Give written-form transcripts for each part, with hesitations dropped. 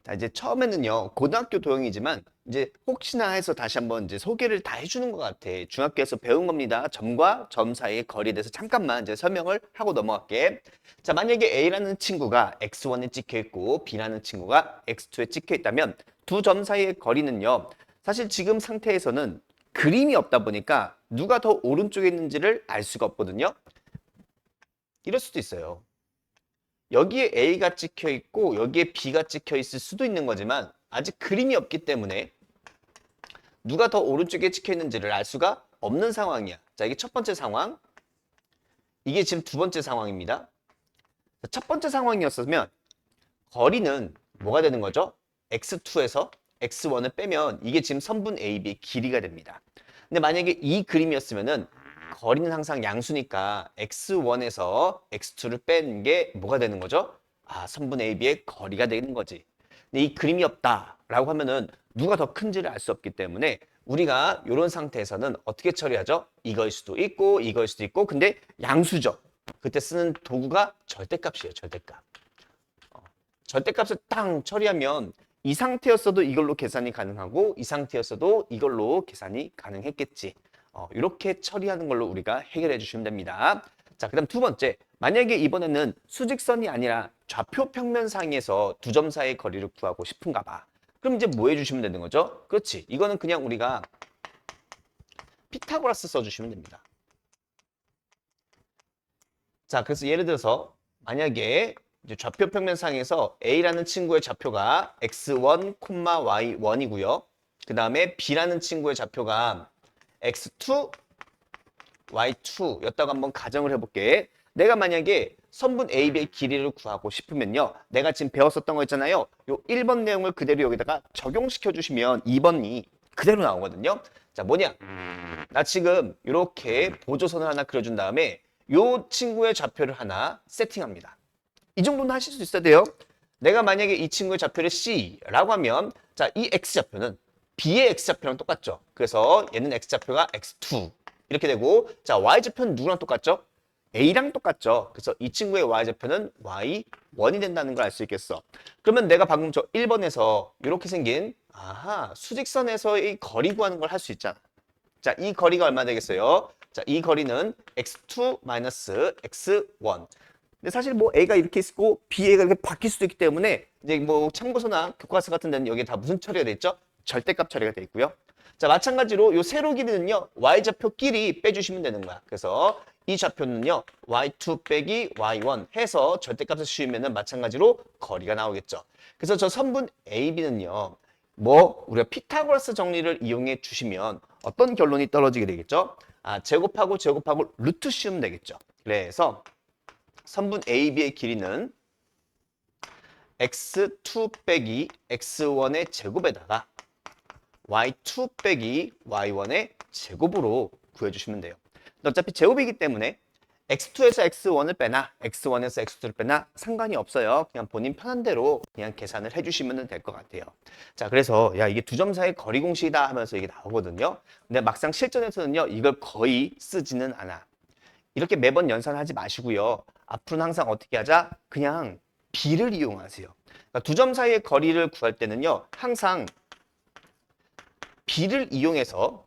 자, 이제 처음에는요, 고등학교 도형이지만, 이제 혹시나 해서 다시 한번 이제 소개를 다 해주는 것 같아. 중학교에서 배운 겁니다. 점과 점 사이의 거리에 대해서 잠깐만 이제 설명을 하고 넘어갈게. 자, 만약에 A라는 친구가 X1에 찍혀 있고, B라는 친구가 X2에 찍혀 있다면, 두 점 사이의 거리는요, 사실 지금 상태에서는 그림이 없다 보니까 누가 더 오른쪽에 있는지를 알 수가 없거든요. 이럴 수도 있어요. 여기에 A가 찍혀 있고 여기에 B가 찍혀 있을 수도 있는 거지만 아직 그림이 없기 때문에 누가 더 오른쪽에 찍혀 있는지를 알 수가 없는 상황이야. 자, 이게 첫 번째 상황. 이게 지금 두 번째 상황입니다. 첫 번째 상황이었으면 거리는 뭐가 되는 거죠? X2에서 X1을 빼면 이게 지금 선분 AB의 길이가 됩니다. 근데 만약에 이 그림이었으면은 거리는 항상 양수니까 X1에서 X2를 뺀 게 뭐가 되는 거죠? 아, 선분 AB의 거리가 되는 거지. 근데 이 그림이 없다라고 하면은 누가 더 큰지를 알 수 없기 때문에 우리가 이런 상태에서는 어떻게 처리하죠? 이거일 수도 있고 이거일 수도 있고 근데 양수죠. 그때 쓰는 도구가 절대값이에요. 절대값. 절대값을 딱 처리하면 이 상태였어도 이걸로 계산이 가능하고 이 상태였어도 이걸로 계산이 가능했겠지. 이렇게 처리하는 걸로 우리가 해결해 주시면 됩니다. 자, 그다음 두 번째. 만약에 이번에는 수직선이 아니라 좌표 평면상에서 두 점 사이의 거리를 구하고 싶은가 봐. 그럼 이제 뭐 해주시면 되는 거죠? 그렇지. 이거는 그냥 우리가 피타고라스 써주시면 됩니다. 자, 그래서 예를 들어서 만약에 이제 좌표 평면상에서 A라는 친구의 좌표가 x1, y1이고요. 그 다음에 B라는 친구의 좌표가 x2, y2였다고 한번 가정을 해볼게. 내가 만약에 선분 AB의 길이를 구하고 싶으면요. 내가 지금 배웠었던 거 있잖아요. 요 1번 내용을 그대로 여기다가 적용시켜 주시면 2번이 그대로 나오거든요. 자, 뭐냐? 나 지금 이렇게 보조선을 하나 그려준 다음에 요 친구의 좌표를 하나 세팅합니다. 이 정도는 하실 수 있어야 돼요. 내가 만약에 이 친구의 좌표를 C라고 하면 자, 이 X좌표는 B의 X좌표랑 똑같죠. 그래서 얘는 X좌표가 X2 이렇게 되고 자, Y좌표는 누구랑 똑같죠? A랑 똑같죠. 그래서 이 친구의 Y좌표는 Y1이 된다는 걸 알 수 있겠어. 그러면 내가 방금 저 1번에서 이렇게 생긴 수직선에서의 거리 구하는 걸 할 수 있잖아. 자, 이 거리가 얼마 되겠어요? 자, 이 거리는 x2 x1. 근데 사실 뭐 A가 이렇게 있고 B가 이렇게 바뀔 수도 있기 때문에 이제 뭐 참고서나 교과서 같은 데는 여기에 다 무슨 처리가 돼 있죠? 절대값 처리가 돼 있고요. 자, 마찬가지로 요 세로 길이는요. Y좌표끼리 빼주시면 되는 거야. 그래서 이 좌표는요. Y2 빼기 Y1 해서 절대값을 씌우면은 마찬가지로 거리가 나오겠죠. 그래서 저 선분 AB는요. 뭐 우리가 피타고라스 정리를 이용해 주시면 어떤 결론이 떨어지게 되겠죠? 아, 제곱하고 제곱하고 루트 씌우면 되겠죠. 그래서 선분 AB의 길이는 x2 빼기 x1의 제곱에다가 y2 빼기 y1의 제곱으로 구해주시면 돼요. 어차피 제곱이기 때문에 x2에서 x1을 빼나 x1에서 x2를 빼나 상관이 없어요. 그냥 본인 편한 대로 그냥 계산을 해주시면 될 것 같아요. 자, 그래서 야 이게 두 점 사이의 거리 공식이다 하면서 이게 나오거든요. 근데 막상 실전에서는요 이걸 거의 쓰지는 않아. 이렇게 매번 연산하지 마시고요. 앞으로는 항상 어떻게 하자? 그냥 B를 이용하세요. 그러니까 두 점 사이의 거리를 구할 때는요. 항상 B를 이용해서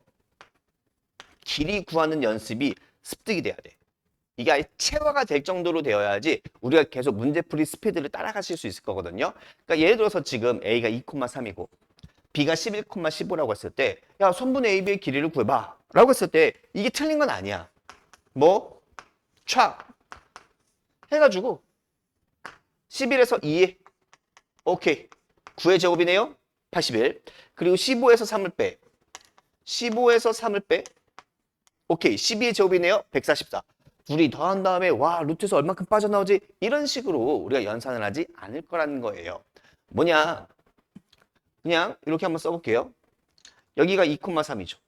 길이 구하는 연습이 습득이 돼야 돼. 이게 아예 체화가 될 정도로 되어야지 우리가 계속 문제풀이 스피드를 따라가실 수 있을 거거든요. 그러니까 예를 들어서 지금 A가 2,3이고 B가 11,15라고 했을 때 야, 선분 AB의 길이를 구해봐 라고 했을 때 이게 틀린 건 아니야. 뭐? 촥 해가지고 11에서 2에 오케이 9의 제곱이네요. 81. 그리고 15에서 3을 빼 15에서 3을 빼 오케이 12의 제곱이네요. 144. 둘이 더한 다음에 와 루트에서 얼만큼 빠져나오지? 이런 식으로 우리가 연산을 하지 않을 거라는 거예요. 뭐냐 그냥 이렇게 한번 써볼게요. 여기가 2,3이죠.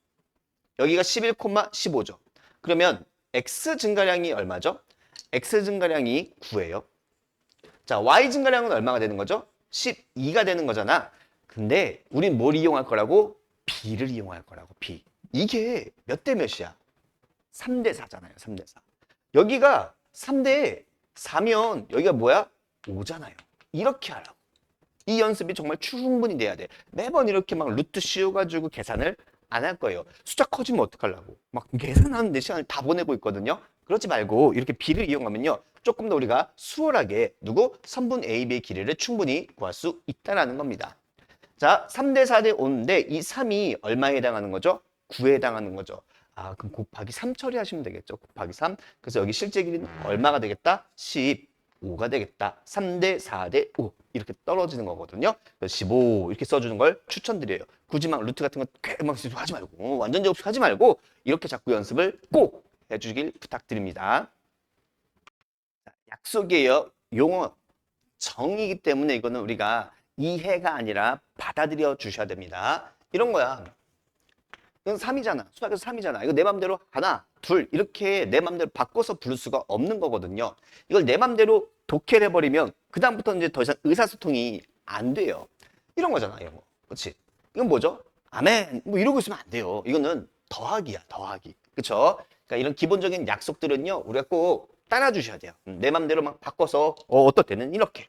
여기가 11,15죠. 그러면 x 증가량이 얼마죠? x 증가량이 9예요. 자, y 증가량은 얼마가 되는 거죠? 12가 되는 거잖아. 근데 우린 뭘 이용할 거라고? b를 이용할 거라고, b. 이게 몇 대 몇이야? 3대 4잖아요, 3대 4. 여기가 3대 4면 여기가 뭐야? 5잖아요. 이렇게 하라고. 이 연습이 정말 충분히 돼야 돼. 매번 이렇게 막 루트 씌워가지고 계산을 안 할 거예요. 숫자 커지면 어떡하려고. 막 계산하는데 시간을 다 보내고 있거든요. 그러지 말고 이렇게 B를 이용하면요. 조금 더 우리가 수월하게 선분 A, B의 길이를 충분히 구할 수 있다는 겁니다. 자, 3대 4대 5인데 이 3이 얼마에 해당하는 거죠? 9에 해당하는 거죠. 아, 그럼 곱하기 3 처리하시면 되겠죠. 곱하기 3. 그래서 여기 실제 길이는 얼마가 되겠다? 15가 되겠다. 3대 4대 5 이렇게 떨어지는 거거든요. 그래서 15 이렇게 써주는 걸 추천드려요. 굳이 막 루트 같은 거막 하지 말고 완전 제곱식 하지 말고 이렇게 자꾸 연습을 꼭 해주길 부탁드립니다. 약속이에요. 용어 정이기 때문에 이거는 우리가 이해가 아니라 받아들여 주셔야 됩니다. 이런 거야. 이건 3이잖아. 수학에서 3이잖아. 이거 내 맘대로 하나, 둘 이렇게 내 맘대로 바꿔서 부를 수가 없는 거거든요. 이걸 내 맘대로 독해를 해버리면 그 다음부터는 이제 더 이상 의사소통이 안 돼요. 이런 거잖아. 이런 거. 그렇지? 이건 뭐죠? 아멘. 뭐 이러고 있으면 안 돼요. 이거는 더하기야. 더하기. 그렇죠? 그러니까 이런 기본적인 약속들은요. 우리가 꼭 따라주셔야 돼요. 내 맘대로 막 바꿔서 어떨 때는 이렇게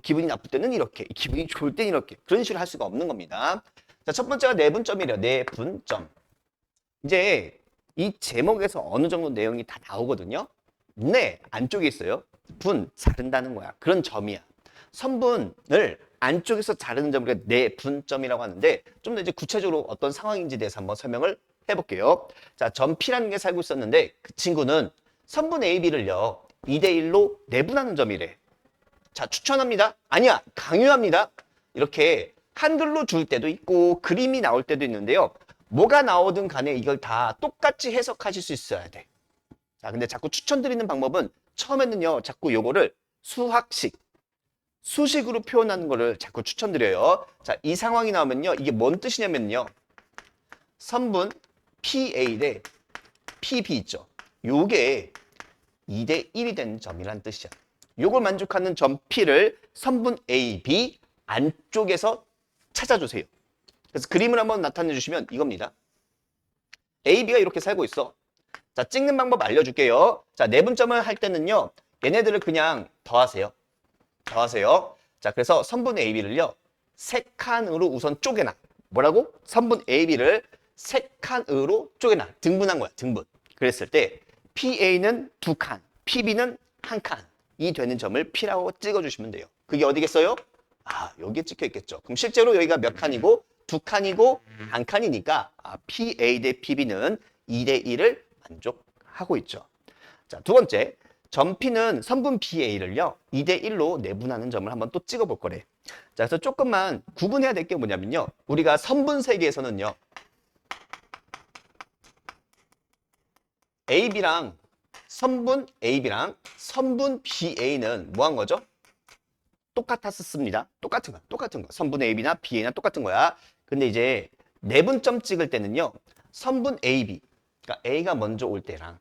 기분이 나쁠 때는 이렇게 기분이 좋을 때는 이렇게 그런 식으로 할 수가 없는 겁니다. 자, 첫 번째가 내분점이래요. 내분점. 이제 이 제목에서 어느 정도 내용이 다 나오거든요. 네, 안쪽에 있어요. 분, 자른다는 거야. 그런 점이야. 선분을 안쪽에서 자르는 점을 우리가 내분점이라고 하는데 좀 더 이제 구체적으로 어떤 상황인지 대해서 한번 설명을 해볼게요. 자, 점 P라는 게 살고 있었는데 그 친구는 선분 A, B를요. 2대1로 내분하는 점이래. 자, 추천합니다. 아니야, 강요합니다. 이렇게 한글로 줄 때도 있고 그림이 나올 때도 있는데요. 뭐가 나오든 간에 이걸 다 똑같이 해석하실 수 있어야 돼. 자, 근데 자꾸 추천드리는 방법은 처음에는요. 자꾸 요거를 수식으로 표현하는 거를 자꾸 추천드려요. 자, 이 상황이 나오면요. 이게 뭔 뜻이냐면요. 선분 PA 대 PB 있죠. 요게 2대 1이 되는 점이란 뜻이야. 요걸 만족하는 점 P를 선분 A, B 안쪽에서 찾아주세요. 그래서 그림을 한번 나타내 주시면 이겁니다. A, B가 이렇게 살고 있어. 자, 찍는 방법 알려줄게요. 자, 내분점을 할 때는요. 얘네들을 그냥 더하세요. 더하세요. 자, 그래서 선분 A, B를요. 세 칸으로 우선 쪼개놔. 뭐라고? 선분 A, B를 세 칸으로 쪼개놔. 등분한 거야. 등분. 그랬을 때 PA는 두 칸, PB는 한 칸이 되는 점을 P라고 찍어주시면 돼요. 그게 어디겠어요? 아, 여기에 찍혀 있겠죠. 그럼 실제로 여기가 몇 칸이고 두 칸이고 한 칸이니까 PA 대 PB는 2대 1을 만족하고 있죠. 자, 두 번째, 점 P는 선분 BA를요 2대 1로 내분하는 점을 한번 또 찍어 볼 거래. 자, 그래서 조금만 구분해야 될 게 뭐냐면요. 우리가 선분 세계에서는요. AB랑 선분 AB랑 선분 BA는 뭐 한 거죠? 똑같았습니다. 똑같은 거야. 똑같은 거. 선분 AB나 BA나 똑같은 거야. 근데 이제 내분점 찍을 때는요. 선분 AB, 그러니까 A가 먼저 올 때랑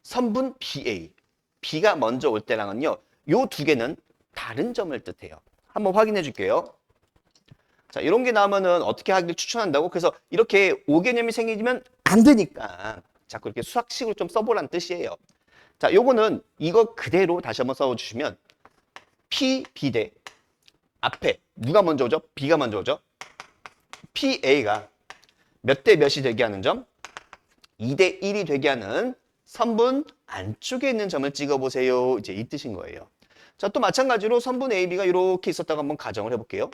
선분 BA, B가 먼저 올 때랑은요. 요 두 개는 다른 점을 뜻해요. 한번 확인해 줄게요. 자, 이런 게 나오면은 어떻게 하기를 추천한다고? 그래서 이렇게 오개념이 생기면 안 되니까 자꾸 이렇게 수학식으로 좀 써보라는 뜻이에요. 자, 요거는 이거 그대로 다시 한번 써주시면 P, B 대 앞에 누가 먼저 오죠? B가 먼저 오죠? PA가 몇 대 몇이 되게 하는 점? 2대 1이 되게 하는 선분 안쪽에 있는 점을 찍어보세요. 이제 이 뜻인 거예요. 자, 또 마찬가지로 선분 AB가 이렇게 있었다고 한번 가정을 해볼게요.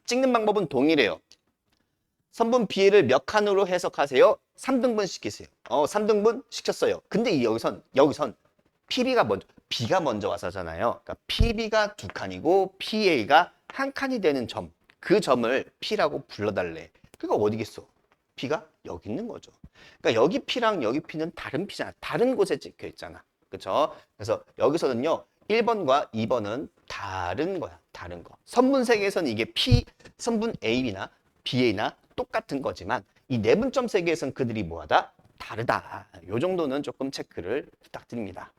찍는 방법은 동일해요. 선분 B를 몇 칸으로 해석하세요? 3등분 시키세요. 3등분 시켰어요. 근데 여기선 B가 먼저 와서잖아요. 그러니까 PB가 두 칸이고 PA가 한 칸이 되는 점. 그 점을 P라고 불러달래. 그거 어디겠어? P가 여기 있는 거죠. 그러니까 여기 P랑 여기 P는 다른 P잖아. 다른 곳에 찍혀 있잖아. 그렇죠? 그래서 여기서는요. 1번과 2번은 다른 거야. 다른 거. 선분 세계에서는 이게 선분 AB나 BA나 똑같은 거지만 이 내분점 세계에서는 그들이 뭐하다? 다르다. 요 정도는 조금 체크를 부탁드립니다.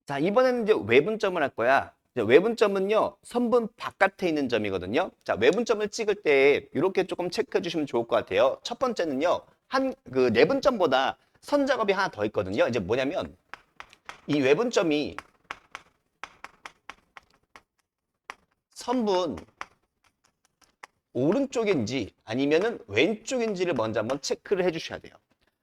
자, 이번에는 이제 외분점을 할 거야. 외분점은요, 선분 바깥에 있는 점이거든요. 자, 외분점을 찍을 때 이렇게 조금 체크해 주시면 좋을 것 같아요. 첫 번째는요, 그 내분점보다 선 작업이 하나 더 있거든요. 이제 뭐냐면, 이 외분점이 선분 오른쪽인지 아니면은 왼쪽인지를 먼저 한번 체크를 해주셔야 돼요.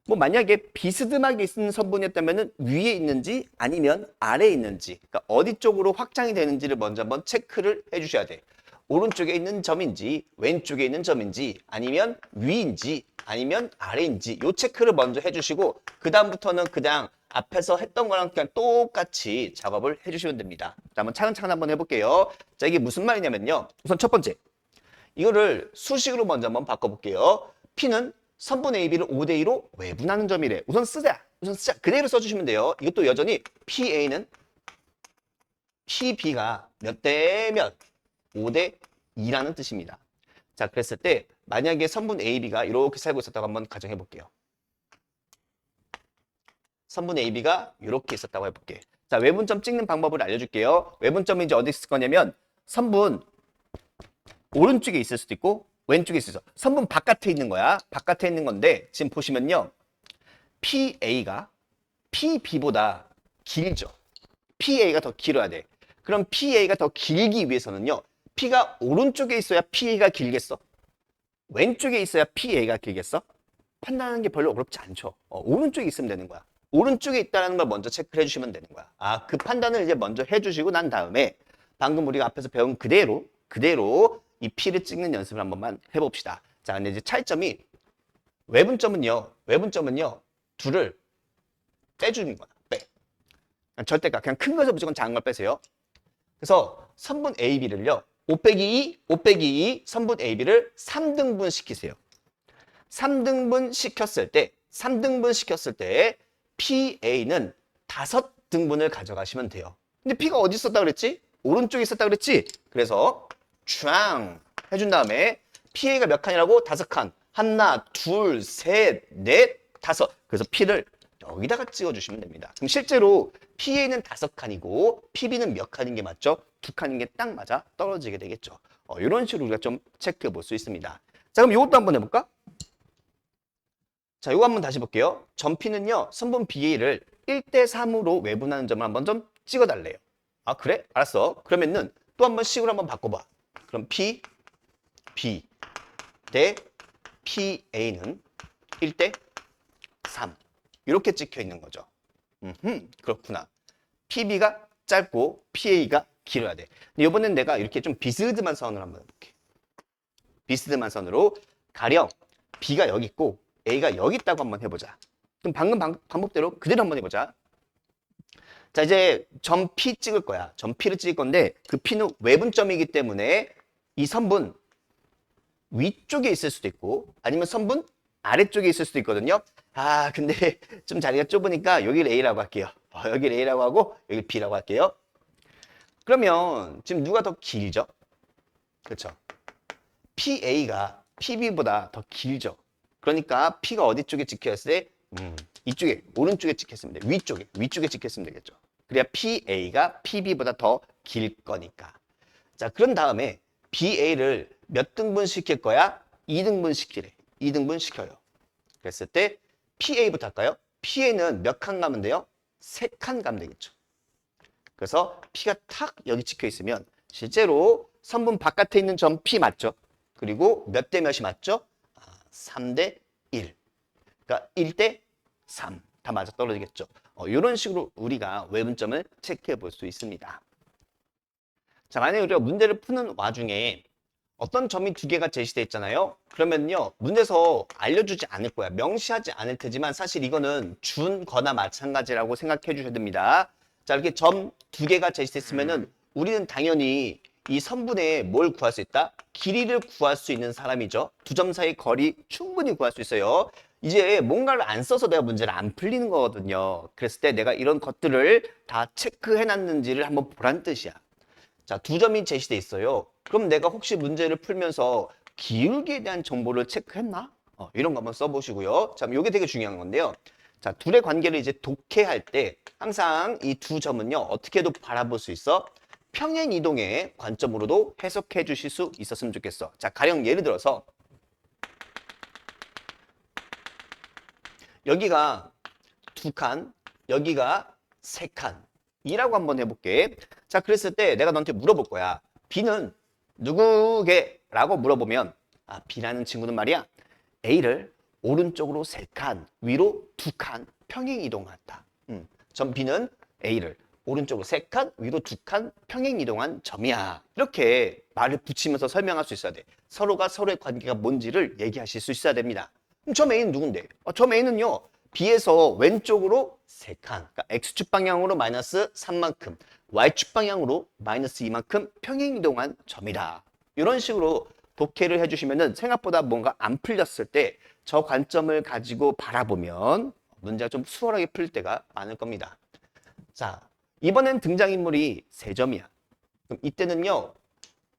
뭐 만약에 비스듬하게 있는 선분이었다면은 위에 있는지 아니면 아래에 있는지, 그러니까 어디 쪽으로 확장이 되는지를 먼저 한번 체크를 해주셔야 돼. 오른쪽에 있는 점인지 왼쪽에 있는 점인지 아니면 위인지 아니면 아래인지 요 체크를 먼저 해주시고 그 다음부터는 그냥 앞에서 했던 거랑 그냥 똑같이 작업을 해주시면 됩니다. 자, 한번 차근차근 한번 해볼게요. 자, 이게 무슨 말이냐면요. 우선 첫 번째, 이거를 수식으로 먼저 한번 바꿔볼게요. P는 선분 AB를 5대2로 외분하는 점이래. 우선 쓰자. 그대로 써주시면 돼요. 이것도 여전히 PA는 PB가 몇 대 몇? 5대2라는 뜻입니다. 자, 그랬을 때 만약에 선분 AB가 이렇게 살고 있었다고 한번 가정해 볼게요. 선분 AB가 이렇게 있었다고 해볼게. 자, 외분점 찍는 방법을 알려줄게요. 외분점이 이제 어디 있을 거냐면 선분 오른쪽에 있을 수도 있고 왼쪽에 있어. 선분 바깥에 있는 거야. 바깥에 있는 건데 지금 보시면요. PA가 PB보다 길죠. PA가 더 길어야 돼. 그럼 PA가 더 길기 위해서는요. P가 오른쪽에 있어야 PA가 길겠어? 왼쪽에 있어야 PA가 길겠어? 판단하는 게 별로 어렵지 않죠. 오른쪽에 있으면 되는 거야. 오른쪽에 있다는 걸 먼저 체크를 해주시면 되는 거야. 아, 그 판단을 이제 먼저 해주시고 난 다음에 방금 우리가 앞에서 배운 그대로 이 P를 찍는 연습을 한 번만 해봅시다. 자, 근데 이제 차이점이 외분점은요. 둘을 빼주는 거야. 빼. 절대가 그냥 큰 거에서 무조건 작은 걸 빼세요. 그래서 선분 AB를요. 5 빼기 2 선분 AB를 3등분 시키세요. 3등분 시켰을 때 PA는 5등분을 가져가시면 돼요. 근데 P가 어디 있었다 그랬지? 오른쪽에 있었다 그랬지? 그래서 쫙 해준 다음에 PA가 몇 칸이라고? 5칸. 하나, 둘, 셋, 넷, 다섯. 그래서 P를 여기다가 찍어주시면 됩니다. 그럼 실제로 PA는 5칸이고 PB는 몇 칸인 게 맞죠? 2칸인 게 딱 맞아 떨어지게 되겠죠. 이런 식으로 우리가 좀 체크해 볼 수 있습니다. 자, 그럼 이것도 한번 해볼까? 자, 이거 한번 다시 볼게요. 점 P는요, 선분 BA를 1대3으로 외분하는 점을 한번 좀 찍어달래요. 아, 그래? 알았어. 그러면은 또 한번 식으로 한번 바꿔봐. 그럼 P, B 대 PA는 1대3 이렇게 찍혀 있는 거죠. 그렇구나. PB가 짧고 PA가 길어야 돼. 근데 이번엔 내가 이렇게 좀 비스듬한 선을 한번 해볼게. 비스듬한 선으로 가령 B가 여기 있고 A가 여기 있다고 한번 해보자. 그럼 방금 방법대로 그대로 한번 해보자. 자, 이제 점 P 찍을 거야. 점 P를 찍을 건데 그 P는 외분점이기 때문에 이 선분 위쪽에 있을 수도 있고 아니면 선분 아래쪽에 있을 수도 있거든요. 아, 근데 좀 자리가 좁으니까 여기를 A라고 할게요. 여기를 A라고 하고 여기를 B라고 할게요. 그러면 지금 누가 더 길죠? 그렇죠? PA가 PB보다 더 길죠. 그러니까 P가 어디 쪽에 찍혔을 때 이쪽에 오른쪽에 찍혔으면 돼. 위쪽에 찍혔으면 되겠죠. 그래야 PA가 PB보다 더 길 거니까. 자, 그런 다음에 BA를 몇 등분 시킬 거야? 2등분 시키래. 2등분 시켜요. 그랬을 때 PA부터 할까요? PA는 몇 칸 가면 돼요? 3칸 가면 되겠죠. 그래서 P가 탁 여기 찍혀 있으면 실제로 선분 바깥에 있는 점 P 맞죠? 그리고 몇 대 몇이 맞죠? 3대 1. 그러니까 1대 3. 다 맞아 떨어지겠죠. 이런 식으로 우리가 외분점을 체크해 볼 수 있습니다. 자, 만약에 우리가 문제를 푸는 와중에 어떤 점이 2개가 제시되어 있잖아요. 그러면요, 문제에서 알려주지 않을 거야. 명시하지 않을 테지만 사실 이거는 준 거나 마찬가지라고 생각해 주셔야 됩니다. 자, 이렇게 점 2개가 제시됐으면은 우리는 당연히 이 선분의 뭘 구할 수 있다? 길이를 구할 수 있는 사람이죠. 두 점 사이 거리 충분히 구할 수 있어요. 이제 뭔가를 안 써서 내가 문제를 안 풀리는 거거든요. 그랬을 때 내가 이런 것들을 다 체크해 놨는지를 한번 보란 뜻이야. 자, 2점이 제시돼 있어요. 그럼 내가 혹시 문제를 풀면서 기울기에 대한 정보를 체크했나? 이런 거 한번 써보시고요. 자, 이게 되게 중요한 건데요. 자, 둘의 관계를 이제 독해할 때 항상 이 2점은요, 어떻게도 바라볼 수 있어? 평행 이동의 관점으로도 해석해 주실 수 있었으면 좋겠어. 자, 가령 예를 들어서 여기가 2칸, 여기가 3칸 이라고 한번 해볼게. 자, 그랬을 때 내가 너한테 물어볼 거야. B는 누구게? 라고 물어보면 B라는 친구는 말이야 A를 오른쪽으로 3칸, 위로 2칸 평행 이동한다. 점 B는 A를 오른쪽으로 3칸, 위로 2칸 평행 이동한 점이야. 이렇게 말을 붙이면서 설명할 수 있어야 돼. 서로가 서로의 관계가 뭔지를 얘기하실 수 있어야 됩니다. 그럼 점 A는 누군데? 점 A는요. B에서 왼쪽으로 3칸, 그러니까 X축 방향으로 마이너스 3만큼, Y축 방향으로 마이너스 2만큼 평행 이동한 점이다. 이런 식으로 독해를 해주시면은 생각보다 뭔가 안 풀렸을 때 저 관점을 가지고 바라보면 문제가 좀 수월하게 풀릴 때가 많을 겁니다. 자, 이번엔 등장인물이 3점이야. 그럼 이때는요,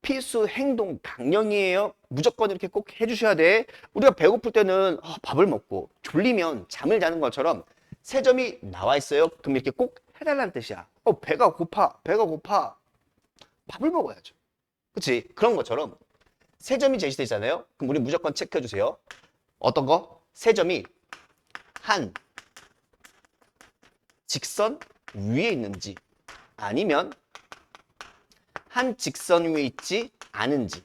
필수 행동 강령이에요. 무조건 이렇게 꼭 해주셔야 돼. 우리가 배고플 때는 밥을 먹고 졸리면 잠을 자는 것처럼 3점이 나와 있어요. 그럼 이렇게 꼭 해달라는 뜻이야. 배가 고파, 배가 고파. 밥을 먹어야죠. 그치? 그런 것처럼 3점이 제시되어 있잖아요. 그럼 우리 무조건 체크해 주세요. 어떤 거? 3점이 한 직선 위에 있는지 아니면 한 직선 위에 있지 않은지.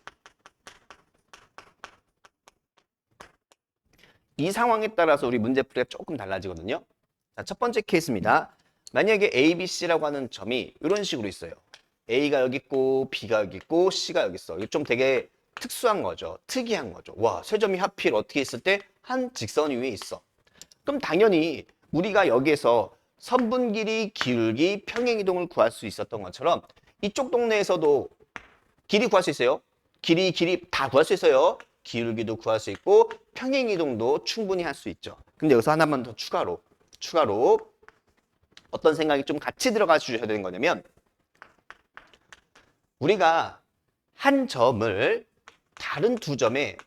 이 상황에 따라서 우리 문제풀이가 조금 달라지거든요. 자, 첫 번째 케이스입니다. 만약에 A, B, C라고 하는 점이 이런 식으로 있어요. A가 여기 있고 B가 여기 있고 C가 여기 있어. 이거 좀 되게 특수한 거죠. 특이한 거죠. 와, 3점이 하필 어떻게 있을 때 한 직선 위에 있어. 그럼 당연히 우리가 여기에서 선분 길이, 기울기, 평행 이동을 구할 수 있었던 것처럼 이쪽 동네에서도 길이 구할 수 있어요. 길이 다 구할 수 있어요. 기울기도 구할 수 있고 평행 이동도 충분히 할 수 있죠. 근데 여기서 하나만 더 추가로 어떤 생각이 좀 같이 들어가 주셔야 되는 거냐면 우리가 한 점을 다른 2점에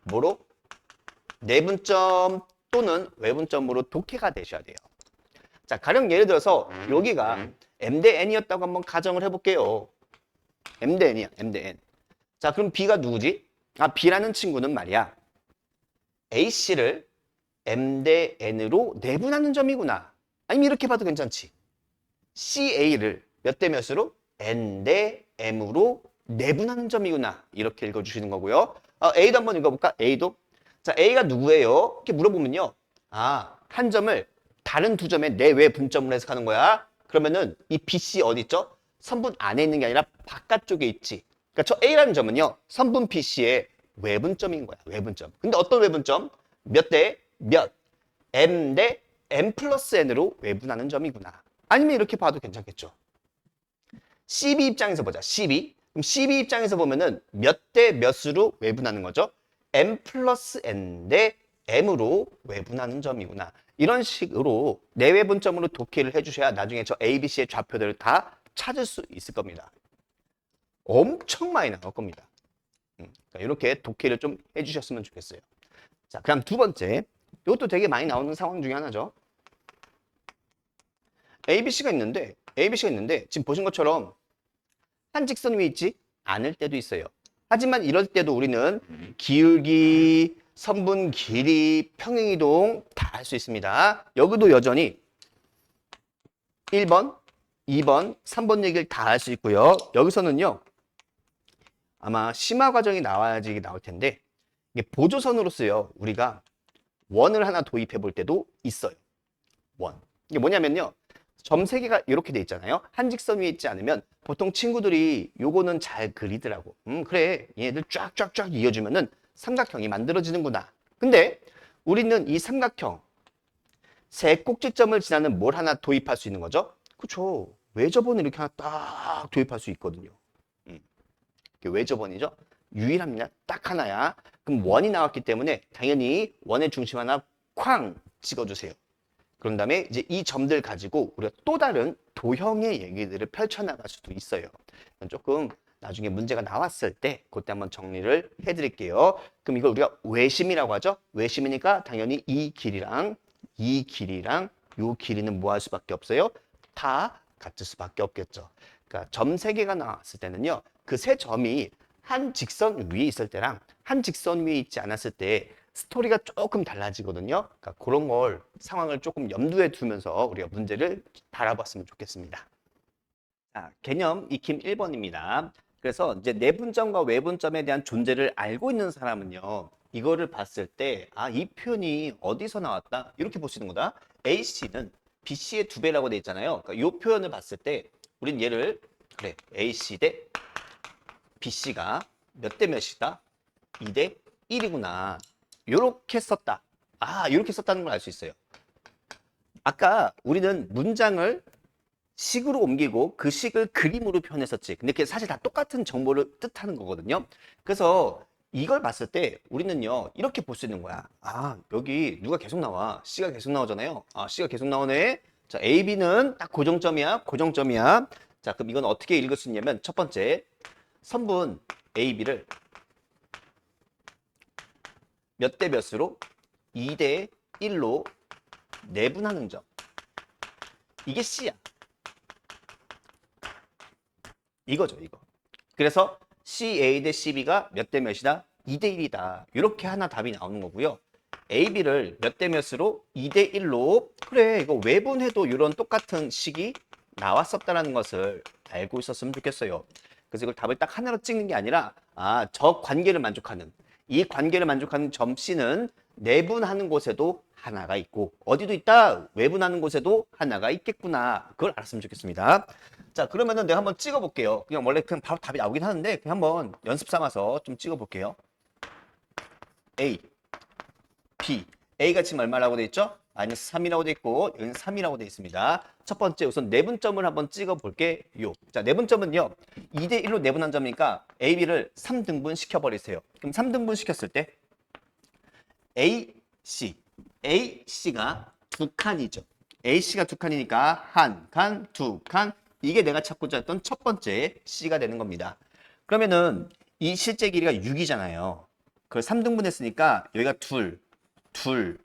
뭐로? 내분점 또는 외분점으로 독해가 되셔야 돼요. 자, 가령 예를 들어서 여기가 M 대 N이었다고 한번 가정을 해볼게요. M 대 N이야, M 대 N. 자, 그럼 B가 누구지? B라는 친구는 말이야. AC를 M 대 N으로 내분하는 점이구나. 아니면 이렇게 봐도 괜찮지. CA를 몇 대 몇으로? N 대 M으로 내분하는 점이구나. 이렇게 읽어주시는 거고요. A도 한번 읽어볼까? A도. 자, A가 누구예요? 이렇게 물어보면요. 한 점을 다른 2점의 내외 분점으로 해석하는 거야. 그러면은 이 BC 어디 있죠? 선분 안에 있는 게 아니라 바깥쪽에 있지. 그러니까 저 A라는 점은요. 선분 BC의 외분점인 거야. 외분점. 근데 어떤 외분점? 몇 대 몇? M 대 M 플러스 N으로 외분하는 점이구나. 아니면 이렇게 봐도 괜찮겠죠. CB 입장에서 보자. CB. 그럼 CB 입장에서 보면은 몇 대 몇으로 외분하는 거죠? M 플러스 N 대 M으로 외분하는 점이구나. 이런 식으로 내외분점으로 독해를 해주셔야 나중에 저 A, B, C의 좌표들을 다 찾을 수 있을 겁니다. 엄청 많이 나올 겁니다. 그러니까 이렇게 독해를 좀 해주셨으면 좋겠어요. 자, 그럼 2번째. 이것도 되게 많이 나오는 상황 중에 하나죠. A, B, C가 있는데 지금 보신 것처럼 한 직선 위에 있지 않을 때도 있어요. 하지만 이럴 때도 우리는 기울기, 선분 길이, 평행이동 다 할 수 있습니다. 여기도 여전히 1번, 2번, 3번 얘기를 다 할 수 있고요. 여기서는요. 아마 심화 과정이 나와야지 이게 나올 텐데 이게 보조선으로서요. 우리가 원을 하나 도입해 볼 때도 있어요. 원. 이게 뭐냐면요. 점 3개가 이렇게 돼 있잖아요. 한 직선 위에 있지 않으면 보통 친구들이 요거는 잘 그리더라고. 그래. 얘들 쫙쫙쫙 이어주면은 삼각형이 만들어지는구나. 근데 우리는 이 삼각형 세 꼭지점을 지나는 뭘 하나 도입할 수 있는 거죠? 그렇죠. 외접원을 이렇게 하나 딱 도입할 수 있거든요. 이게 외접원이죠. 유일합니다. 딱 하나야. 그럼 원이 나왔기 때문에 당연히 원의 중심 하나 쾅 찍어주세요. 그런 다음에 이제 이 점들 가지고 우리가 또 다른 도형의 얘기들을 펼쳐나갈 수도 있어요. 조금 나중에 문제가 나왔을 때 그때 한번 정리를 해드릴게요. 그럼 이걸 우리가 외심이라고 하죠. 외심이니까 당연히 이 길이랑 이 길이는 뭐 할 수밖에 없어요? 다 같을 수밖에 없겠죠. 그러니까 점 3개가 나왔을 때는요. 그 세 점이 한 직선 위에 있을 때랑 한 직선 위에 있지 않았을 때 스토리가 조금 달라지거든요. 그러니까 그런 걸 상황을 조금 염두에 두면서 우리가 문제를 바라봤으면 좋겠습니다. 자, 개념 익힘 1번입니다. 그래서 이제 내분점과 외분점에 대한 존재를 알고 있는 사람은요. 이거를 봤을 때, 아, 이 표현이 어디서 나왔다? 이렇게 볼 수 있는 거다. AC는 BC의 2배라고 돼 있잖아요. 그러니까 이 표현을 봤을 때, 우린 얘를, 그래, AC 대 BC가 몇 대 몇이다? 2대 1이구나. 요렇게 썼다. 아, 이렇게 썼다는 걸 알 수 있어요. 아까 우리는 문장을 식으로 옮기고 그 식을 그림으로 표현했었지. 근데 그게 사실 다 똑같은 정보를 뜻하는 거거든요. 그래서 이걸 봤을 때 우리는요, 이렇게 볼 수 있는 거야. 아, 여기 누가 계속 나와? C가 계속 나오잖아요. 아, C가 계속 나오네. 자, A, B는 딱 고정점이야. 고정점이야. 자, 그럼 이건 어떻게 읽을 수 있냐면 첫 번째, 선분 A, B를 몇 대 몇으로 2대 1로 내분하는 점. 이게 C야. 이거죠, 이거. 그래서 CA 대 CB가 몇 대 몇이다? 2대 1이다. 이렇게 하나 답이 나오는 거고요. AB를 몇 대 몇으로 2대 1로 그래, 이거 외분해도 이런 똑같은 식이 나왔었다는 것을 알고 있었으면 좋겠어요. 그래서 이걸 답을 딱 하나로 찍는 게 아니라 아, 저 관계를 만족하는 이 관계를 만족하는 점 C는 내분하는 곳에도 하나가 있고 어디도 있다? 외분하는 곳에도 하나가 있겠구나. 그걸 알았으면 좋겠습니다. 자, 그러면은 내가 한번 찍어 볼게요. 그냥 원래 그냥 바로 답이 나오긴 하는데 그냥 한번 연습 삼아서 좀 찍어 볼게요. A, B. A가 지금 얼마라고 돼 있죠? 마이너스 3이라고 돼 있고 여기는 3이라고 돼 있습니다. 첫 번째 우선 내분점을 한번 찍어 볼게요. 자, 내분점은요. 2대 1로 내분한 점이니까 A, B를 3등분 시켜 버리세요. 그럼 3등분 시켰을 때 A, C. A, C가 두 칸이죠. A, C가 두 칸이니까 한 칸, 두 칸. 이게 내가 찾고자 했던 첫 번째 C가 되는 겁니다. 그러면은 이 실제 길이가 6이잖아요. 그걸 3등분 했으니까 여기가 둘, 둘,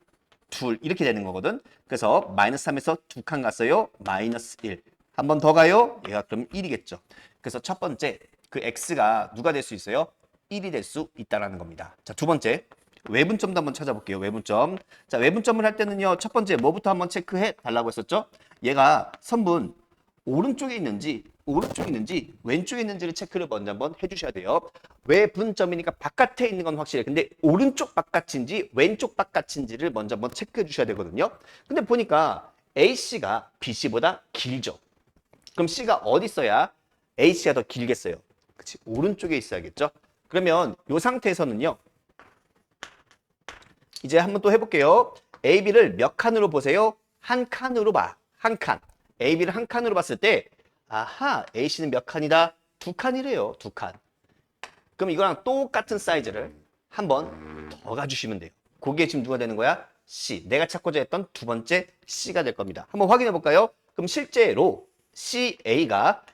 둘 이렇게 되는 거거든. 그래서 마이너스 3에서 두 칸 갔어요. 마이너스 1. 한 번 더 가요. 얘가 그럼 1이겠죠. 그래서 첫 번째 그 X가 누가 될 수 있어요? 1이 될 수 있다라는 겁니다. 자, 두 번째 외분점도 한번 찾아볼게요. 외분점. 자, 외분점을 할 때는요. 첫 번째 뭐부터 한번 체크해 달라고 했었죠? 얘가 선분 오른쪽에 있는지 왼쪽에 있는지를 체크를 먼저 한번 해주셔야 돼요. 외분점이니까 바깥에 있는 건 확실해. 근데 오른쪽 바깥인지 왼쪽 바깥인지를 먼저 한번 체크해 주셔야 되거든요. 근데 보니까 AC가 BC보다 길죠. 그럼 C가 어디 있어야 AC가 더 길겠어요? 그치, 오른쪽에 있어야겠죠? 그러면 이 상태에서는요. 이제 한번 또 해볼게요. AB를 몇 칸으로 보세요? 한 칸으로 봐. 한 칸. AB를 한 칸으로 봤을 때 아하, AC는 몇 칸이다? 두 칸이래요. 두 칸. 그럼 이거랑 똑같은 사이즈를 한번 더 가주시면 돼요. 그게 지금 누가 되는 거야? C. 내가 찾고자 했던 두 번째 C가 될 겁니다. 한번 확인해 볼까요? 그럼 실제로 CA가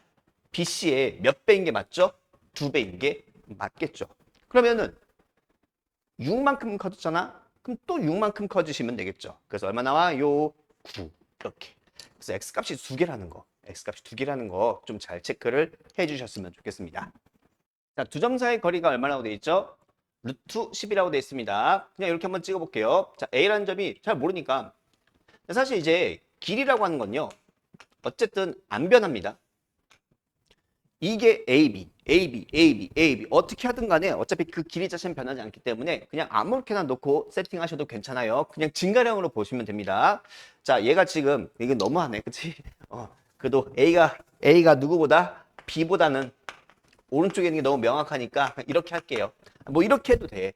BC의 몇 배인 게 맞죠? 두 배인 게 맞겠죠. 그러면은 6만큼 커졌잖아? 그럼 또 6만큼 커지시면 되겠죠. 그래서 얼마 나와요? 9. 이렇게. 그래서 X값이 두 개라는 거. X값이 두 개라는 거 좀 잘 체크를 해주셨으면 좋겠습니다. 자, 두 점 사이의 거리가 얼마라고 되어 있죠? 루트 10이라고 되어 있습니다. 그냥 이렇게 한번 찍어볼게요. 자, A라는 점이 잘 모르니까. 사실 이제 길이라고 하는 건요. 어쨌든 안 변합니다. 이게 AB, AB, AB, AB 어떻게 하든 간에 어차피 그 길이 자체는 변하지 않기 때문에 그냥 아무렇게나 놓고 세팅하셔도 괜찮아요. 그냥 증가량으로 보시면 됩니다. 자, 얘가 지금 이게 너무하네, 그치? 그래도 A가 누구보다 B보다는 오른쪽에 있는 게 너무 명확하니까 이렇게 할게요. 뭐 이렇게 해도 돼.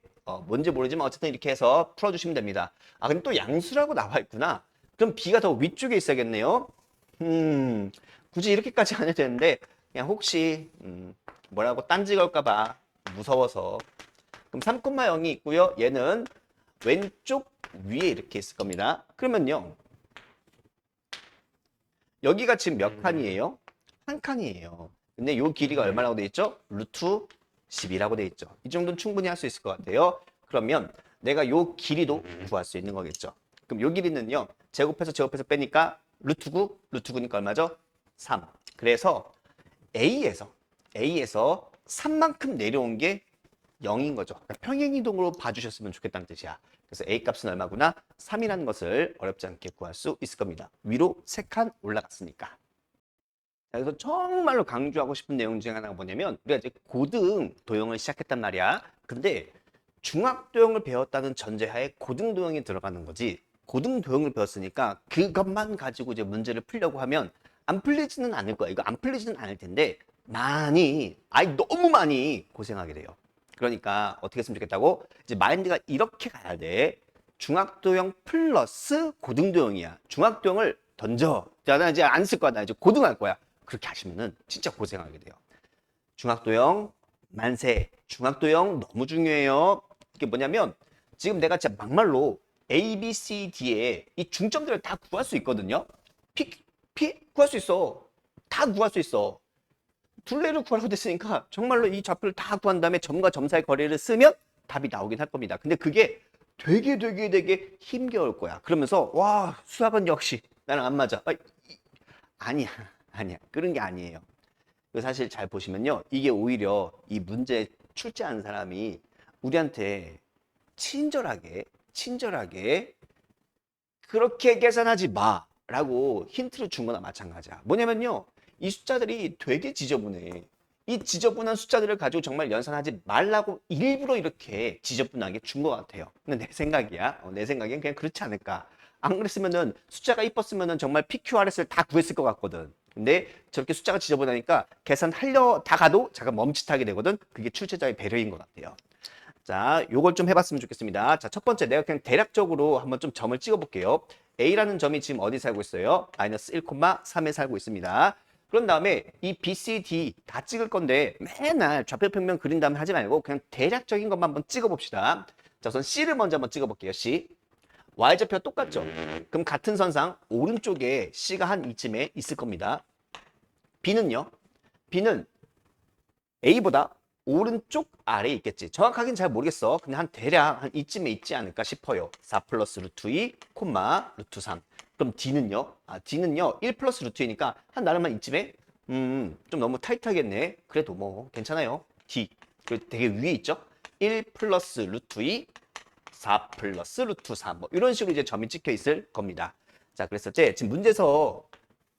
뭔지 모르지만 어쨌든 이렇게 해서 풀어주시면 됩니다. 아, 근데 또 양수라고 나와 있구나. 그럼 B가 더 위쪽에 있어야겠네요. 굳이 이렇게까지 안 해도 되는데 그냥 혹시 뭐라고 딴지 걸까봐 무서워서. 그럼 3,0이 있고요. 얘는 왼쪽 위에 이렇게 있을 겁니다. 그러면요. 여기가 지금 몇 칸이에요? 한 칸이에요. 근데 요 길이가 얼마라고 돼 있죠? 루트 10이라고 돼 있죠. 이 정도는 충분히 할 수 있을 것 같아요. 그러면 내가 요 길이도 구할 수 있는 거겠죠. 그럼 요 길이는요. 제곱해서 빼니까 루트 9, 루트 9니까 얼마죠? 3. 그래서 A에서 3만큼 내려온 게 0인 거죠. 그러니까 평행이동으로 봐주셨으면 좋겠다는 뜻이야. 그래서 A 값은 얼마구나? 3이라는 것을 어렵지 않게 구할 수 있을 겁니다. 위로 3칸 올라갔으니까. 그래서 정말로 강조하고 싶은 내용 중에 하나가 뭐냐면 우리가 이제 고등 도형을 시작했단 말이야. 근데 중학도형을 배웠다는 전제하에 고등 도형이 들어가는 거지. 고등 도형을 배웠으니까 그것만 가지고 이제 문제를 풀려고 하면 안 풀리지는 않을 거야. 이거 안 풀리지는 않을 텐데 너무 많이 고생하게 돼요. 그러니까 어떻게 했으면 좋겠다고? 이제 마인드가 이렇게 가야 돼. 중학도형 플러스 고등도형이야. 중학도형을 던져. 자, 나 이제 안 쓸 거야. 나 이제 고등 할 거야. 그렇게 하시면은 진짜 고생하게 돼요. 중학도형 만세. 중학도형 너무 중요해요. 이게 뭐냐면 지금 내가 진짜 막말로 A, B, C, D에 이 중점들을 다 구할 수 있거든요. P 구할 수 있어. 다 구할 수 있어. 둘레를 구하라고 됐으니까 정말로 이 좌표를 다 구한 다음에 점과 점 사이의 거리를 쓰면 답이 나오긴 할 겁니다. 근데 그게 되게 힘겨울 거야. 그러면서 와, 수학은 역시 나는 안 맞아. 아니야. 아니야. 그런 게 아니에요. 사실 잘 보시면요. 이게 오히려 이 문제 출제한 사람이 우리한테 친절하게 그렇게 계산하지 마 라고 힌트를 준 거나 마찬가지야. 뭐냐면요. 이 숫자들이 되게 지저분해. 이 지저분한 숫자들을 가지고 정말 연산하지 말라고 일부러 이렇게 지저분하게 준 것 같아요. 근데 내 생각이야. 내 생각엔 그냥 그렇지 않을까. 안 그랬으면은 숫자가 이뻤으면은 정말 PQRS를 다 구했을 것 같거든. 근데 저렇게 숫자가 지저분하니까 계산하려 다가도 잠깐 멈칫하게 되거든. 그게 출제자의 배려인 것 같아요. 자, 요걸 좀 해봤으면 좋겠습니다. 자, 첫 번째 내가 그냥 대략적으로 한번 좀 점을 찍어 볼게요. A라는 점이 지금 어디 살고 있어요? 마이너스 1,3에 살고 있습니다. 그런 다음에 이 B, C, D 다 찍을 건데 맨날 좌표평면 그린 다음에 하지 말고 그냥 대략적인 것만 한번 찍어 봅시다. 자, 우선 C를 먼저 한번 찍어 볼게요. C. Y좌표 똑같죠? 그럼 같은 선상 오른쪽에 C가 한 이쯤에 있을 겁니다. B는요? B는 A보다 오른쪽 아래에 있겠지. 정확하게는 잘 모르겠어. 근데 한 대략 한 이쯤에 있지 않을까 싶어요. 4 플러스 루트 2, 콤마 루트 3. 그럼 D는요? D는요. 1 플러스 루트 2니까 한 나름만 이쯤에 좀 너무 타이트하겠네. 그래도 뭐 괜찮아요. D. 되게 위에 있죠? 1 플러스 루트 2, 4 플러스 루트 3. 뭐 이런 식으로 이제 점이 찍혀 있을 겁니다. 자, 그래서 지금 문제에서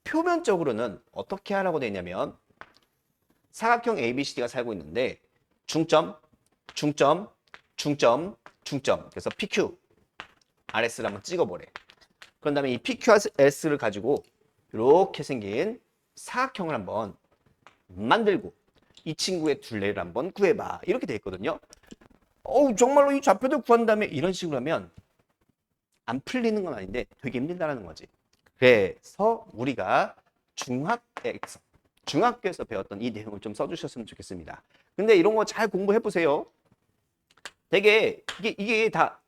표면적으로는 어떻게 하라고 되어 있냐면 사각형 ABCD가 살고 있는데 중점, 중점, 중점, 중점. 그래서 PQ, RS를 한번 찍어보래. 그런 다음에 이 PQS를 가지고 이렇게 생긴 사각형을 한번 만들고 이 친구의 둘레를 한번 구해봐. 이렇게 돼 있거든요. 정말로 이 좌표를 구한 다음에 이런 식으로 하면 안 풀리는 건 아닌데 되게 힘들다는 거지. 그래서 우리가 중학교에서 배웠던 이 내용을 좀 써주셨으면 좋겠습니다. 근데 이런 거 잘 공부해 보세요. 되게 이게 다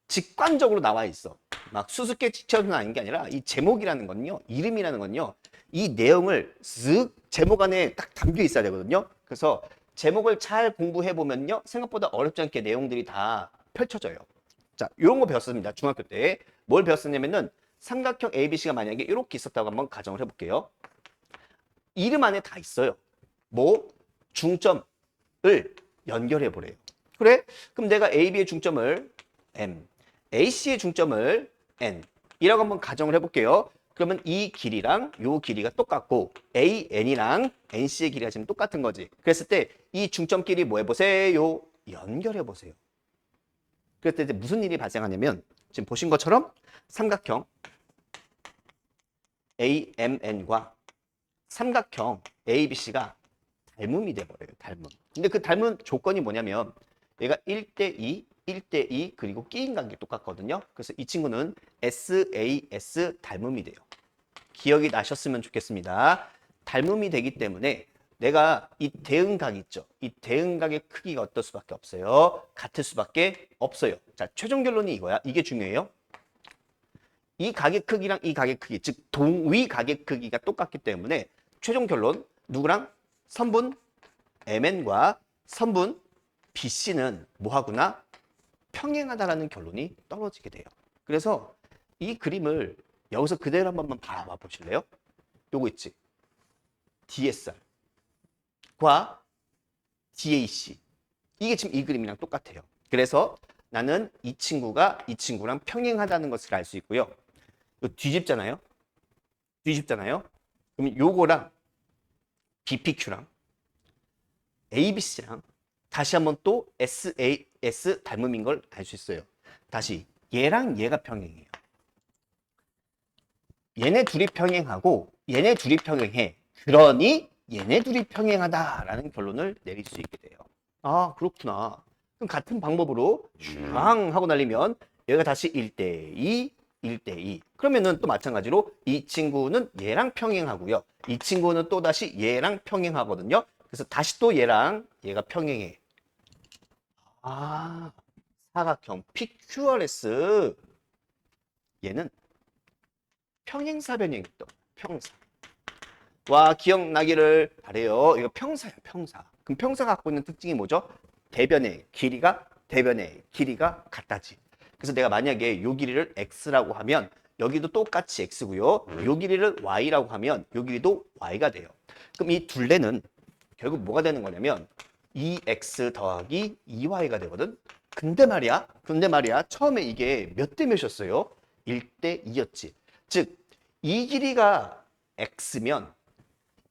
직관적으로 나와 있어. 막 수수께끼처럼 아닌 게 아니라 이 제목이라는 건요, 이름이라는 건요, 이 내용을 쓱 제목 안에 딱 담겨 있어야 되거든요. 그래서 제목을 잘 공부해 보면요, 생각보다 어렵지 않게 내용들이 다 펼쳐져요. 자, 이런 거 배웠습니다. 중학교 때. 뭘 배웠었냐면은 삼각형 ABC가 만약에 이렇게 있었다고 한번 가정을 해볼게요. 이름 안에 다 있어요. 뭐? 중점을 연결해 보래요. 그래? 그럼 내가 AB의 중점을 M, AC의 중점을 N 이라고 한번 가정을 해볼게요. 그러면 이 길이랑 이 길이가 똑같고 AN이랑 NC의 길이가 지금 똑같은 거지. 그랬을 때 이 중점끼리 뭐 해보세요? 연결해 보세요. 그랬을 때 무슨 일이 발생하냐면 지금 보신 것처럼 삼각형 AMN과 삼각형 ABC가 닮음이 돼버려요. 닮음. 근데 그 닮은 조건이 뭐냐면 얘가 1대2, 1대2 그리고 끼인 관계 똑같거든요. 그래서 이 친구는 SAS 닮음이 돼요. 기억이 나셨으면 좋겠습니다. 닮음이 되기 때문에 내가 이 대응각 있죠. 이 대응각의 크기가 어떨 수밖에 없어요. 같을 수밖에 없어요. 자, 최종 결론이 이거야. 이게 중요해요. 이 각의 크기랑 이 각의 크기, 즉 동위 각의 크기가 똑같기 때문에 최종 결론 누구랑? 선분 MN과 선분 BC는 뭐하구나? 평행하다라는 결론이 떨어지게 돼요. 그래서 이 그림을 여기서 그대로 한 번만 바라봐 보실래요? 요거 있지? DSR과 DAC. 이게 지금 이 그림이랑 똑같아요. 그래서 나는 이 친구가 이 친구랑 평행하다는 것을 알 수 있고요. 이거 뒤집잖아요? 뒤집잖아요? 그럼 요거랑 BPQ랑 ABC랑 다시 한번 또 SAS 닮음인 걸 알 수 있어요. 다시 얘랑 얘가 평행해요. 얘네 둘이 평행하고 얘네 둘이 평행해. 그러니 얘네 둘이 평행하다라는 결론을 내릴 수 있게 돼요. 아, 그렇구나. 그럼 같은 방법으로 슈앙 하고 날리면 얘가 다시 1대2, 1대2. 그러면은 또 마찬가지로 이 친구는 얘랑 평행하고요. 이 친구는 또 다시 얘랑 평행하거든요. 그래서 다시 또 얘랑 얘가 평행해. 아, 사각형 PQRS. 얘는 평행사변형이 또 평사. 와, 기억나기를 바래요. 이거 평사야, 평사. 그럼 평사가 갖고 있는 특징이 뭐죠? 대변의 길이가 같다지. 그래서 내가 만약에 요 길이를 x라고 하면 여기도 똑같이 x고요. 요 길이를 y라고 하면 요 길이도 y가 돼요. 그럼 이 둘레는 결국 뭐가 되는 거냐면 2x 더하기 2y가 되거든. 근데 말이야 처음에 이게 몇 대 몇이었어요? 1대 2였지. 즉 이 길이가 x면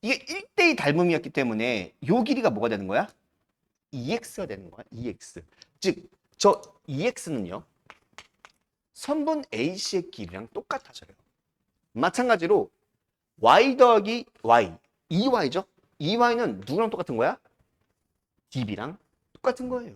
이게 1대2 닮음이었기 때문에 요 길이가 뭐가 되는 거야? 2x가 되는 거야. 2x. 즉 저 2x는요. 선분 AC의 길이랑 똑같아져요. 마찬가지로 y 더하기 y, 2y죠? 2y는 누구랑 똑같은 거야? DB랑 똑같은 거예요.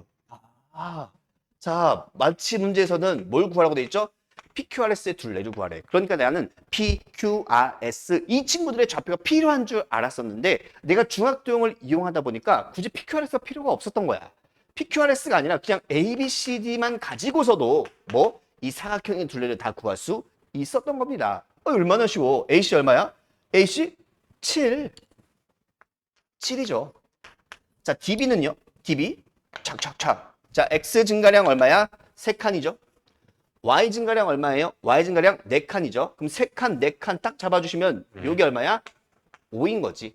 자, 마치 문제에서는 뭘 구하라고 돼 있죠? PQRS의 둘레를 구하래. 그러니까 나는 PQRS 이 친구들의 좌표가 필요한 줄 알았었는데 내가 중학도형을 이용하다 보니까 굳이 PQRS가 필요가 없었던 거야. PQRS가 아니라 그냥 ABCD만 가지고서도 뭐 이 사각형의 둘레를 다 구할 수 있었던 겁니다. 얼마나 쉬워. AC 얼마야? AC 7. 7이죠. 자, DB는요? DB 착착착. 자, X 증가량 얼마야? 3칸이죠. Y 증가량 얼마예요? Y 증가량 4칸이죠. 그럼 3칸, 4칸 딱 잡아주시면 요게 얼마야? 5인 거지.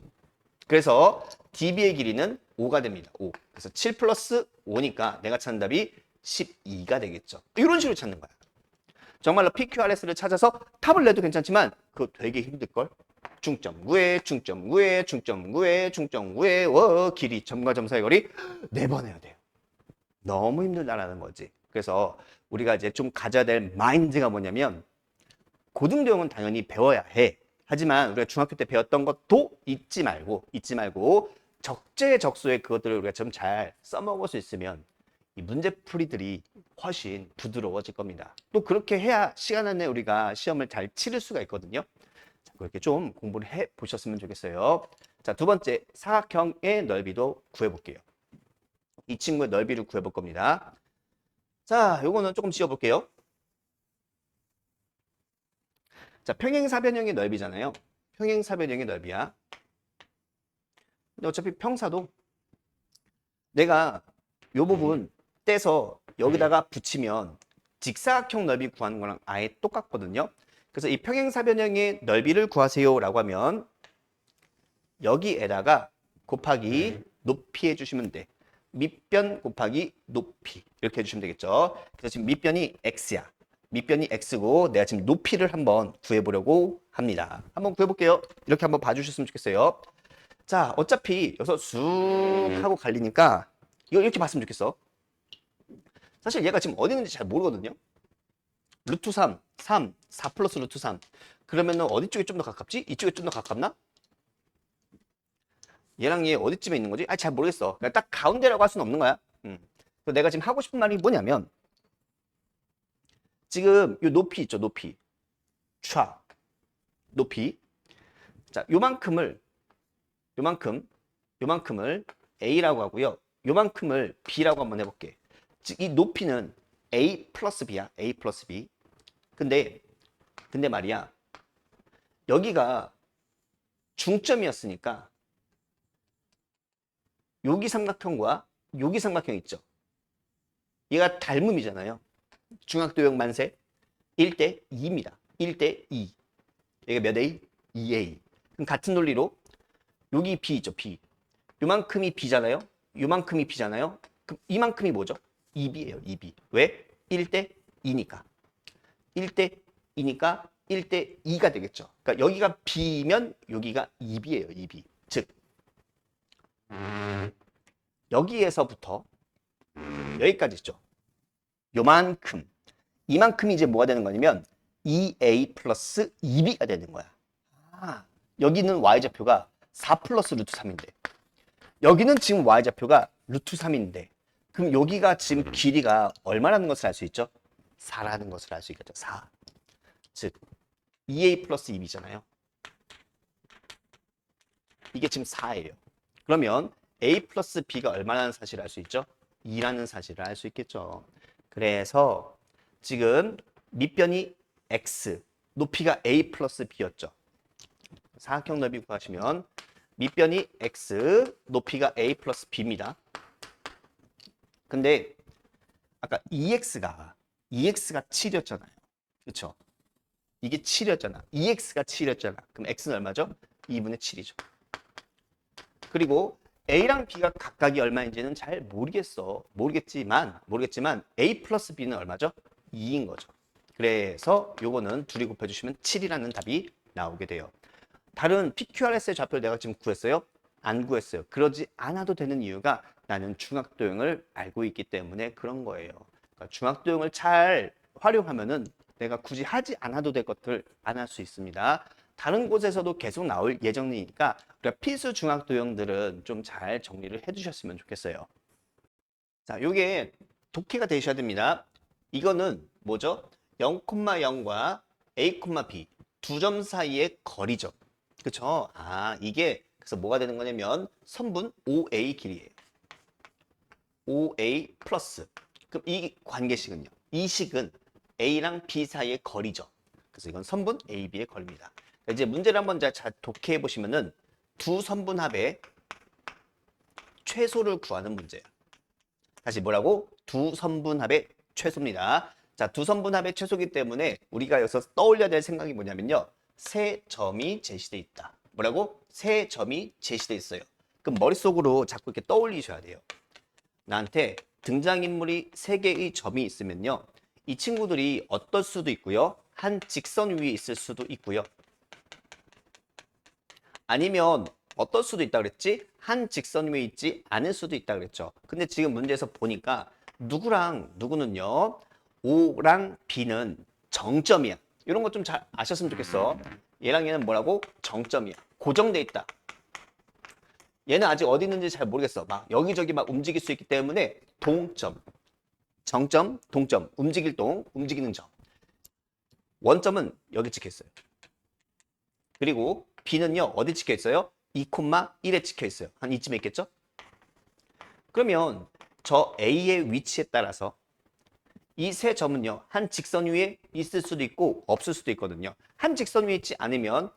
그래서 DB의 길이는 5가 됩니다. 5. 그래서 7 플러스 5니까 내가 찾는 답이 12가 되겠죠. 이런 식으로 찾는 거야. 정말로 PQRS를 찾아서 탑을 내도 괜찮지만 그거 되게 힘들걸? 중점 9에 중점 9에 중점 9에 중점 9에 길이 점과 점 사이 거리 4번 해야 돼요. 너무 힘들다라는 거지. 그래서 우리가 이제 좀 가져야 될 마인드가 뭐냐면 고등도형은 당연히 배워야 해. 하지만 우리가 중학교 때 배웠던 것도 잊지 말고 적재적소에 그것들을 우리가 좀 잘 써먹을 수 있으면 이 문제풀이들이 훨씬 부드러워질 겁니다. 또 그렇게 해야 시간 안에 우리가 시험을 잘 치를 수가 있거든요. 자, 그렇게 좀 공부를 해 보셨으면 좋겠어요. 자, 두 번째 사각형의 넓이도 구해볼게요. 이 친구의 넓이를 구해볼 겁니다. 자, 요거는 조금 지워볼게요. 자, 평행사변형의 넓이잖아요. 평행사변형의 넓이야. 근데 어차피 평사도 내가 요 부분 떼서 여기다가 붙이면 직사각형 넓이 구하는 거랑 아예 똑같거든요. 그래서 이 평행사변형의 넓이를 구하세요 라고 하면 여기에다가 곱하기 높이 해주시면 돼. 밑변 곱하기 높이 이렇게 해주시면 되겠죠. 그래서 지금 밑변이 x야. 밑변이 x고 내가 지금 높이를 한번 구해보려고 합니다. 한번 구해볼게요. 이렇게 한번 봐주셨으면 좋겠어요. 자, 어차피 여기서 쑥 하고 갈리니까 이거 이렇게 봤으면 좋겠어. 사실 얘가 지금 어디 있는지 잘 모르거든요. 루트 3, 4 플러스 루트 3. 그러면은 어디 쪽이 좀 더 가깝지? 이쪽이 좀 더 가깝나? 얘랑 얘 어디쯤에 있는 거지? 잘 모르겠어. 그냥 딱 가운데라고 할 수는 없는 거야. 그래서 내가 지금 하고 싶은 말이 뭐냐면 지금 요 높이 있죠, 높이. 촥. 높이. 자, 요만큼을 A라고 하고요. 요만큼을 B라고 한번 해볼게. 즉, 이 높이는 A 플러스 B야. A 플러스 B. 근데 말이야. 여기가 중점이었으니까 여기 삼각형과 여기 삼각형 있죠. 얘가 닮음이잖아요. 중학도형 만세 1대 2입니다. 1대 2. 얘가 몇 A? 2A. 그럼 같은 논리로 여기 B 있죠, B. 요만큼이 B잖아요. 요만큼이 B잖아요. 그럼 이만큼이 뭐죠? 2B예요, 2B. 왜? 1대 2니까. 1대 2니까 1대 2가 되겠죠. 그러니까 여기가 B면 여기가 2B예요, 2B. 즉 여기에서부터 여기까지 있죠. 요만큼. 이만큼이 이제 뭐가 되는 거냐면 2a 플러스 2b가 되는 거야. 여기는 y좌표가 4 플러스 루트 3인데 여기는 지금 y좌표가 루트 3인데 그럼 여기가 지금 길이가 얼마라는 것을 알 수 있죠? 4라는 것을 알 수 있겠죠. 4. 즉 2a 플러스 2b잖아요. 이게 지금 4예요. 그러면 a 플러스 b가 얼마라는 사실을 알 수 있죠? 2라는 사실을 알 수 있겠죠. 그래서 지금 밑변이 x, 높이가 a 플러스 b였죠. 사각형 넓이 구하시면 밑변이 x, 높이가 a 플러스 b입니다. 근데 아까 2x가 7이었잖아요. 그렇죠? 이게 7이었잖아. 2x가 7이었잖아. 그럼 x는 얼마죠? 2분의 7이죠. 그리고 a랑 b가 각각이 얼마인지는 잘 모르겠지만 a 플러스 b는 얼마죠? 2인 거죠. 그래서 요거는 둘이 곱해주시면 7이라는 답이 나오게 돼요. 다른 PQRS의 좌표를 내가 지금 구했어요? 안 구했어요. 그러지 않아도 되는 이유가 나는 중학도형을 알고 있기 때문에 그런 거예요. 그러니까 중학도형을 잘 활용하면은 내가 굳이 하지 않아도 될 것들 안 할 수 있습니다. 다른 곳에서도 계속 나올 예정이니까 우리가 필수 중학도형들은 좀 잘 정리를 해주셨으면 좋겠어요. 자, 요게 독해가 되셔야 됩니다. 이거는 뭐죠? 0,0과 a, b 두 점 사이의 거리죠. 그쵸? 이게 그래서 뭐가 되는 거냐면 선분 OA 길이에요. OA 플러스. 그럼 이 관계식은요? 이 식은 A랑 B 사이의 거리죠. 그래서 이건 선분 AB의 거리입니다. 이제 문제를 한번 잘 독해해 보시면은 두 선분합의 최소를 구하는 문제예요. 다시 뭐라고? 두 선분합의 최소입니다. 자, 두 선분합의 최소이기 때문에 우리가 여기서 떠올려야 될 생각이 뭐냐면요. 세 점이 제시돼 있다. 뭐라고? 세 점이 제시돼 있어요. 그럼 머릿속으로 자꾸 이렇게 떠올리셔야 돼요. 나한테 등장인물이 세 개의 점이 있으면요. 이 친구들이 어떨 수도 있고요. 한 직선 위에 있을 수도 있고요. 아니면 어떨 수도 있다 그랬지? 한 직선 위에 있지 않을 수도 있다 그랬죠. 근데 지금 문제에서 보니까 누구랑 누구는요. O랑 B는 정점이야. 이런 거 좀 잘 아셨으면 좋겠어. 얘랑 얘는 뭐라고? 정점이야. 고정돼 있다. 얘는 아직 어디 있는지 잘 모르겠어. 막 여기저기 막 움직일 수 있기 때문에 동점, 정점, 동점, 움직일 동, 움직이는 점. 원점은 여기 찍혀 있어요. 그리고 B는요, 어디 찍혀 있어요? 2,1에 찍혀 있어요. 한 이쯤에 있겠죠? 그러면 저 A의 위치에 따라서 이 세 점은요, 한 직선 위에 있을 수도 있고 없을 수도 있거든요. 한 직선 위에 있지 않으면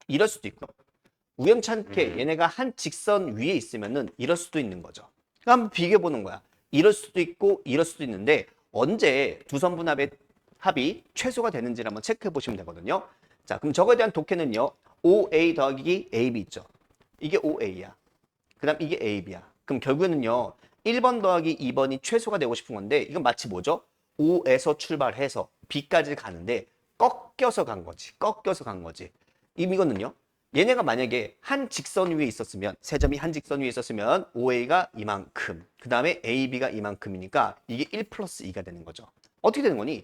이럴 수도 있고 우연찮게 얘네가 한 직선 위에 있으면은 이럴 수도 있는 거죠. 그럼 한번 비교해 보는 거야. 이럴 수도 있고 이럴 수도 있는데 언제 두 선분합의 합이 최소가 되는지를 한번 체크해 보시면 되거든요. 자, 그럼 저거에 대한 독해는요. OA 더하기 AB 있죠. 이게 OA야. 그 다음 이게 AB야. 그럼 결국에는요. 1번 더하기 2번이 최소가 되고 싶은 건데 이건 마치 뭐죠? O에서 출발해서 B까지 가는데 꺾여서 간 거지. 꺾여서 간 거지. 이거는요. 얘네가 만약에 한 직선 위에 있었으면 세 점이 한 직선 위에 있었으면 OA가 이만큼 그 다음에 AB가 이만큼이니까 이게 1 플러스 2가 되는 거죠. 어떻게 되는 거니?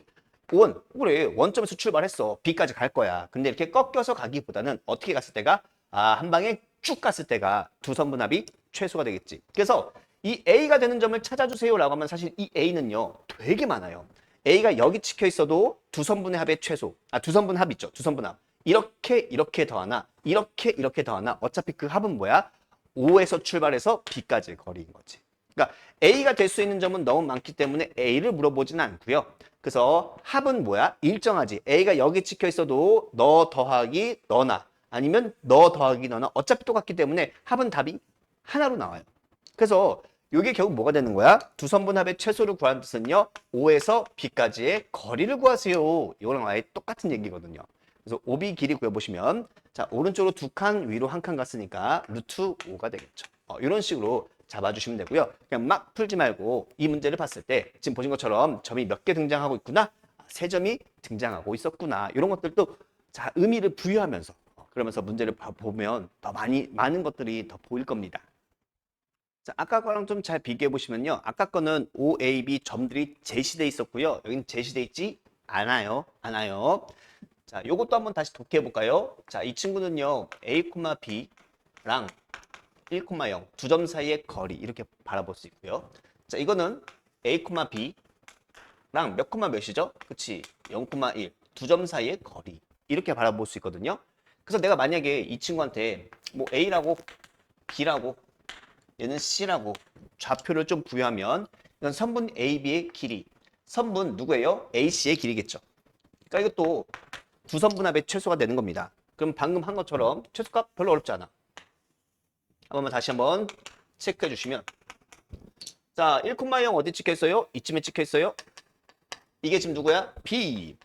그래 원점에서 출발했어. B까지 갈 거야. 근데 이렇게 꺾여서 가기보다는 어떻게 갔을 때가 한 방에 쭉 갔을 때가 두 선분합이 최소가 되겠지. 그래서 이 A가 되는 점을 찾아주세요 라고 하면 사실 이 A는요 되게 많아요. A가 여기 찍혀 있어도 두 선분의 합의 최소 두 선분합 있죠. 두 선분합 이렇게 더하나 이렇게 더하나 어차피 그 합은 뭐야? O에서 출발해서 B까지의 거리인 거지. 그러니까 A가 될 수 있는 점은 너무 많기 때문에 A를 물어보지는 않고요. 그래서 합은 뭐야? 일정하지. A가 여기 찍혀 있어도 너 더하기 너나 아니면 너 더하기 너나 어차피 똑같기 때문에 합은 답이 하나로 나와요. 그래서 이게 결국 뭐가 되는 거야? 두 선분합의 최소를 구하는 뜻은요. O에서 B까지의 거리를 구하세요. 이거랑 아예 똑같은 얘기거든요. 그래서 OB 길이 구해보시면 자 오른쪽으로 두 칸 위로 한 칸 갔으니까 루트 5가 되겠죠. 이런 식으로 잡아주시면 되고요. 그냥 막 풀지 말고 이 문제를 봤을 때 지금 보신 것처럼 점이 몇 개 등장하고 있구나. 세 점이 등장하고 있었구나. 이런 것들도 자 의미를 부여하면서 그러면서 문제를 보면 더 많은 것들이 더 보일 겁니다. 자, 아까 거랑 좀 잘 비교해 보시면요. 아까 거는 O, A, B 점들이 제시돼 있었고요. 여기는 제시돼 있지 않아요. 자, 요것도 한번 다시 독해해 볼까요? 자, 이 친구는요. A, B랑 1,0 두 점 사이의 거리 이렇게 바라볼 수 있고요. 자, 이거는 A, B랑 몇 몇이죠? 그치? 0,1 두 점 사이의 거리 이렇게 바라볼 수 있거든요. 그래서 내가 만약에 이 친구한테 뭐 A라고 B라고 얘는 C라고 좌표를 좀 부여하면 이건 선분 AB의 길이 선분 누구예요? AC의 길이겠죠. 그러니까 이것도 두 선분합의 최소가 되는 겁니다. 그럼 방금 한 것처럼 최소값 별로 어렵지 않아. 다시 한번 체크해 주시면 자 1,0 어디 찍혀 있어요? 이쯤에 찍혀 있어요. 이게 지금 누구야? B.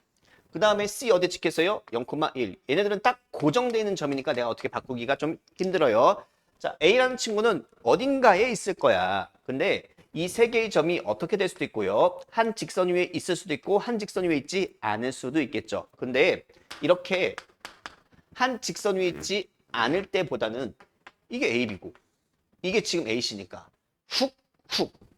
그 다음에 C 어디 찍혀 있어요? 0,1. 얘네들은 딱 고정되어 있는 점이니까 내가 어떻게 바꾸기가 좀 힘들어요. 자, A라는 친구는 어딘가에 있을 거야. 근데 이 세 개의 점이 어떻게 될 수도 있고요. 한 직선 위에 있을 수도 있고 한 직선 위에 있지 않을 수도 있겠죠. 근데 이렇게 한 직선 위에 있지 않을 때보다는 이게 AB고 이게 지금 AC니까 훅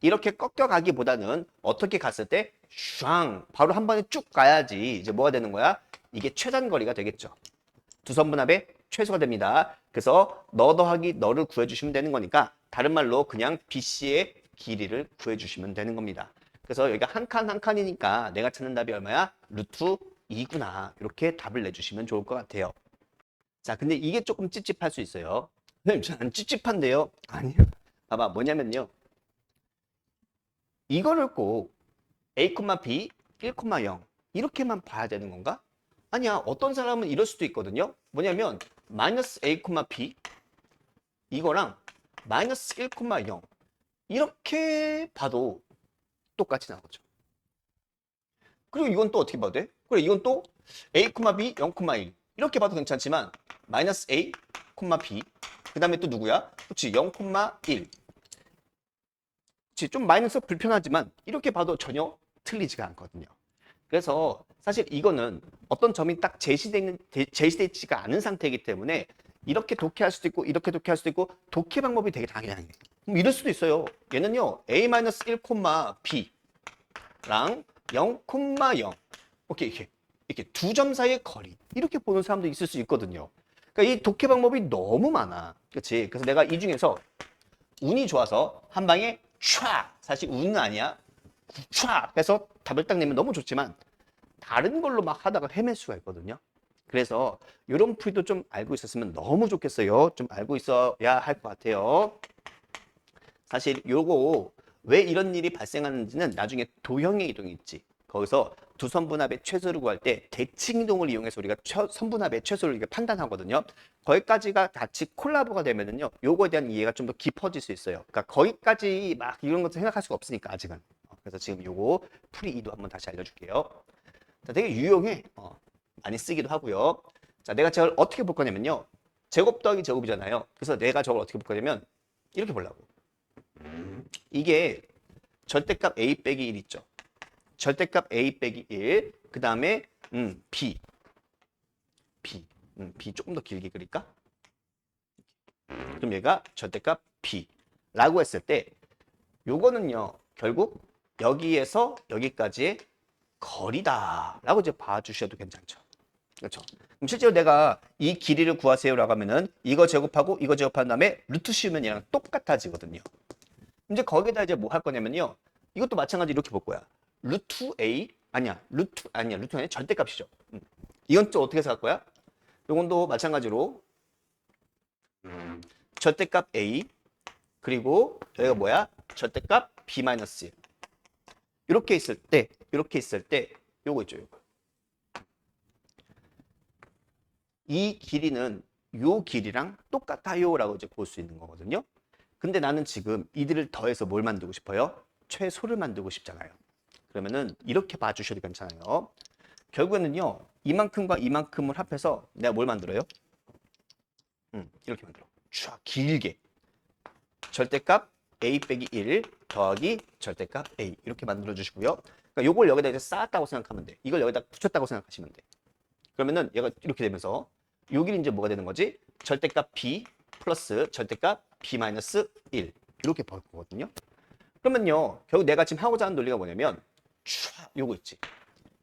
이렇게 꺾여가기보다는 어떻게 갔을 때 샹 바로 한 번에 쭉 가야지 이제 뭐가 되는 거야? 이게 최단거리가 되겠죠. 두 선분합의 최소가 됩니다. 그래서 너 더하기 너를 구해주시면 되는 거니까 다른 말로 그냥 BC의 길이를 구해주시면 되는 겁니다. 그래서 여기가 한 칸 한 칸이니까 내가 찾는 답이 얼마야? 루트 2구나. 이렇게 답을 내주시면 좋을 것 같아요. 자, 근데 이게 조금 찝찝할 수 있어요. 선생님, 저는 찝찝한데요? 아니요. 봐봐, 뭐냐면요. 이거를 꼭 A, B, 1,0 이렇게만 봐야 되는 건가? 아니야. 어떤 사람은 이럴 수도 있거든요. 뭐냐면 마이너스 A, B 이거랑 마이너스 1,0 이렇게 봐도 똑같이 나오죠. 그리고 이건 또 어떻게 봐도 돼? 그래, 이건 또 A, B, 0,1 이렇게 봐도 괜찮지만 마이너스 A, B 그 다음에 또 누구야? 그렇지, 0,1 그렇지, 좀 마이너스 불편하지만 이렇게 봐도 전혀 틀리지가 않거든요. 그래서 사실 이거는 어떤 점이 딱 제시되지가 않은 상태이기 때문에 이렇게 독해할 수도 있고 이렇게 독해할 수도 있고 독해 방법이 되게 다양해. 그럼 이럴 수도 있어요. 얘는요 A-1,B랑 0,0 오케이 이렇게 두 점 사이의 거리 이렇게 보는 사람도 있을 수 있거든요. 그러니까 이 독해 방법이 너무 많아. 그렇지? 그래서 내가 이 중에서 운이 좋아서 한 방에 촤 사실 운은 아니야. 촤 해서 답을 딱 내면 너무 좋지만 다른 걸로 막 하다가 헤맬 수가 있거든요. 그래서 이런 풀이도 좀 알고 있었으면 너무 좋겠어요. 좀 알고 있어야 할 것 같아요. 사실 요거 왜 이런 일이 발생하는지는 나중에 도형의 이동이 있지. 거기서 두 선분합의 최소를 구할 때 대칭 이동을 이용해서 우리가 선분합의 최소를 이렇게 판단하거든요. 거기까지가 같이 콜라보가 되면은요. 요거에 대한 이해가 좀 더 깊어질 수 있어요. 그러니까 거기까지 막 이런 것도 생각할 수가 없으니까 아직은. 그래서 지금 요거 풀이 2도 한번 다시 알려줄게요. 자, 되게 유용해. 많이 쓰기도 하고요. 자, 내가 저걸 어떻게 볼 거냐면요. 제곱 더하기 제곱이잖아요. 그래서 내가 저걸 어떻게 볼 거냐면 이렇게 보려고. 이게 절대값 A 빼기 1 있죠. 절대값 A 빼기 1. 그 다음에 B. B 조금 더 길게 그릴까? 그럼 얘가 절대값 B라고 했을 때 요거는요. 결국 여기에서 여기까지의 거리다라고 이제 봐주셔도 괜찮죠. 그렇죠. 그럼 실제로 내가 이 길이를 구하세요라고 하면은 이거 제곱하고 이거 제곱한 다음에 루트 씌우면 얘랑 똑같아지거든요. 이제 거기다 이제 뭐 할 거냐면요. 이것도 마찬가지로 이렇게 볼 거야. 루트 A 루트가 아니라 절대값이죠. 이건 또 어떻게 생각할 거야? 이건 또 마찬가지로 절대값 A 그리고 여기가 뭐야? 절대값 B-1 이렇게 있을 때 요거 있죠, 요거. 이 길이는 요 길이랑 똑같아요라고 이제 볼 수 있는 거거든요. 근데 나는 지금 이들을 더해서 뭘 만들고 싶어요? 최소를 만들고 싶잖아요. 그러면은 이렇게 봐주셔도 괜찮아요. 결국에는요, 이만큼과 이만큼을 합해서 내가 뭘 만들어요? 이렇게 만들어. 쫙 길게. 절대값 A 빼기 1 더하기 절대값 A 이렇게 만들어 주시고요. 그러니까 요걸 여기다 이제 쌓았다고 생각하면 돼. 이걸 여기다 붙였다고 생각하시면 돼. 그러면은 얘가 이렇게 되면서 요 길이 이제 뭐가 되는 거지? 절대값 b 플러스 절대값 b 마이너스 1 이렇게 볼 거거든요. 그러면요, 결국 내가 지금 하고자 하는 논리가 뭐냐면 촤 요거 있지.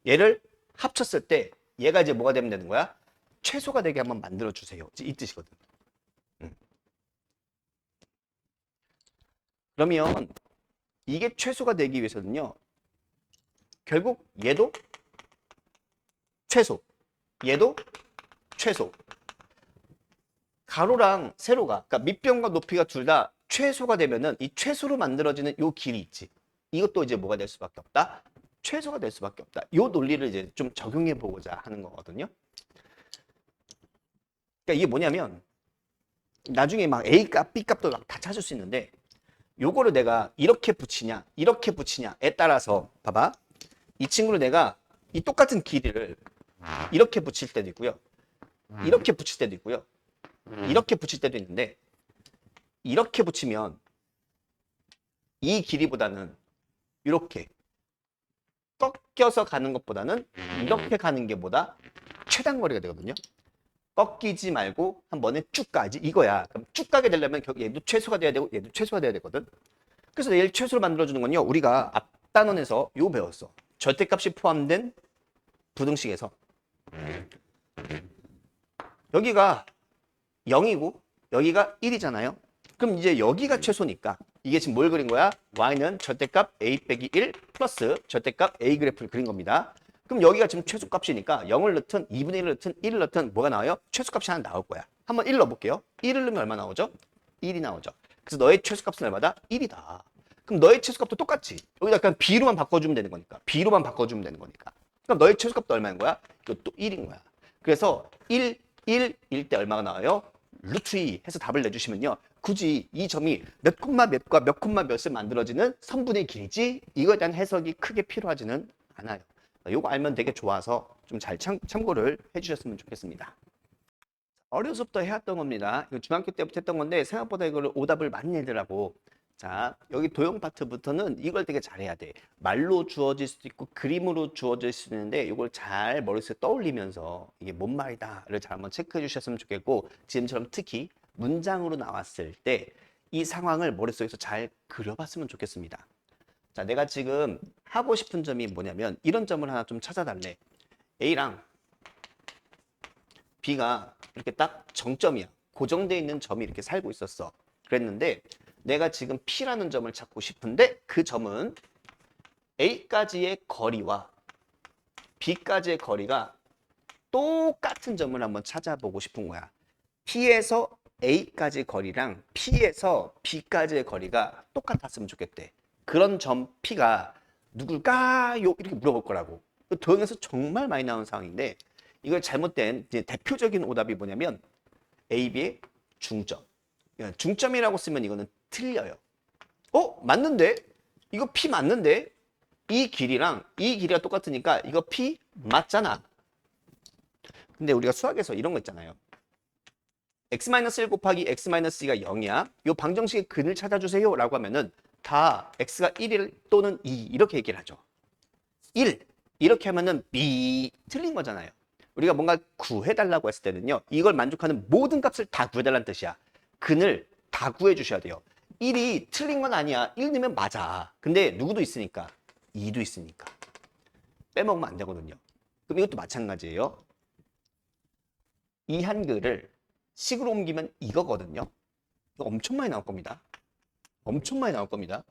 얘를 합쳤을 때 얘가 이제 뭐가 되면 되는 거야? 최소가 되게 한번 만들어 주세요. 이 뜻이거든. 그러면 이게 최소가 되기 위해서는요, 결국 얘도 최소, 얘도 최소. 가로랑 세로가, 그러니까 밑변과 높이가 둘 다 최소가 되면은 이 최소로 만들어지는 요 길이 있지. 이것도 이제 뭐가 될 수밖에 없다? 최소가 될 수밖에 없다. 요 논리를 이제 좀 적용해 보고자 하는 거거든요. 그러니까 이게 뭐냐면 나중에 막 A 값, B 값도 막 다 찾을 수 있는데 요거를 내가 이렇게 붙이냐, 이렇게 붙이냐에 따라서 봐봐. 이 친구를 내가 이 똑같은 길이를 이렇게 붙일 때도 있고요. 이렇게 붙일 때도 있고요. 이렇게 붙일 때도 있는데 이렇게 붙이면 이 길이보다는 이렇게 꺾여서 가는 것보다는 이렇게 가는 게 보다 최단 거리가 되거든요. 꺾이지 말고 한 번에 쭉 가지 이거야. 그럼 쭉 가게 되려면 얘도 최소가 돼야 되고 얘도 최소가 돼야 되거든. 그래서 얘를 최소로 만들어주는 건요. 우리가 앞 단원에서 요 배웠어. 절대값이 포함된 부등식에서 여기가 0이고 여기가 1이잖아요. 그럼 이제 여기가 최소니까 이게 지금 뭘 그린 거야? y는 절대값 a 빼기 1 플러스 절대값 a 그래프를 그린 겁니다. 그럼 여기가 지금 최소값이니까 0을 넣든 2분의 1을 넣든 1을 넣든 뭐가 나와요? 최소값이 하나 나올 거야. 한번 1 넣어볼게요. 1을 넣으면 얼마 나오죠? 1이 나오죠. 그래서 너의 최소값은 얼마다? 1이다. 그럼 너의 최소값도 똑같지. 여기다 약간 b로만 바꿔주면 되는 거니까. b로만 바꿔주면 되는 거니까. 그럼 너의 최소값도 얼마인 거야? 이것도 1인 거야. 그래서 1, 1일 때 얼마가 나와요? 루트 2 해서 답을 내주시면요. 굳이 이 점이 몇 콤마 몇과 몇 콤마 몇을 만들어지는 선분의 길이지 이거에 대한 해석이 크게 필요하지는 않아요. 요거 알면 되게 좋아서 좀 잘 참고를 해주셨으면 좋겠습니다. 어려서부터 해왔던 겁니다. 이거 중학교 때부터 했던 건데 생각보다 이걸 오답을 많이 내더라고. 자, 여기 도형 파트부터는 이걸 되게 잘해야 돼. 말로 주어질 수도 있고 그림으로 주어질 수 있는데 이걸 잘 머릿속에 떠올리면서 이게 뭔 말이다를 잘 한번 체크해 주셨으면 좋겠고 지금처럼 특히 문장으로 나왔을 때 이 상황을 머릿속에서 잘 그려봤으면 좋겠습니다. 자, 내가 지금 하고 싶은 점이 뭐냐면 이런 점을 하나 좀 찾아달래. A랑 B가 이렇게 딱 정점이야. 고정되어 있는 점이 이렇게 살고 있었어. 그랬는데 내가 지금 P라는 점을 찾고 싶은데 그 점은 A까지의 거리와 B까지의 거리가 똑같은 점을 한번 찾아보고 싶은 거야. P에서 A까지 거리랑 P에서 B까지의 거리가 똑같았으면 좋겠대. 그런 점 P가 누굴까요? 이렇게 물어볼 거라고. 도형에서 정말 많이 나오는 상황인데 이걸 잘못된 이제 대표적인 오답이 뭐냐면 A, B의 중점. 중점이라고 쓰면 이거는 틀려요. 맞는데? 이거 P 맞는데? 이 길이랑 이 길이가 똑같으니까 이거 P 맞잖아. 근데 우리가 수학에서 이런 거 있잖아요. x-1 곱하기 x-2가 0이야. 이 방정식의 근을 찾아주세요 라고 하면은 다 x가 1 또는 2 이렇게 얘기를 하죠. 1 이렇게 하면은 B 틀린 거잖아요. 우리가 뭔가 구해달라고 했을 때는요. 이걸 만족하는 모든 값을 다 구해달라는 뜻이야. 근을 다 구해주셔야 돼요. 1이 틀린 건 아니야. 1 넣으면 맞아. 근데 누구도 있으니까 2도 있으니까 빼먹으면 안 되거든요. 그럼 이것도 마찬가지예요. 이 한글을 식으로 옮기면 이거거든요. 이거 엄청 많이 나올 겁니다. 엄청 많이 나올 겁니다.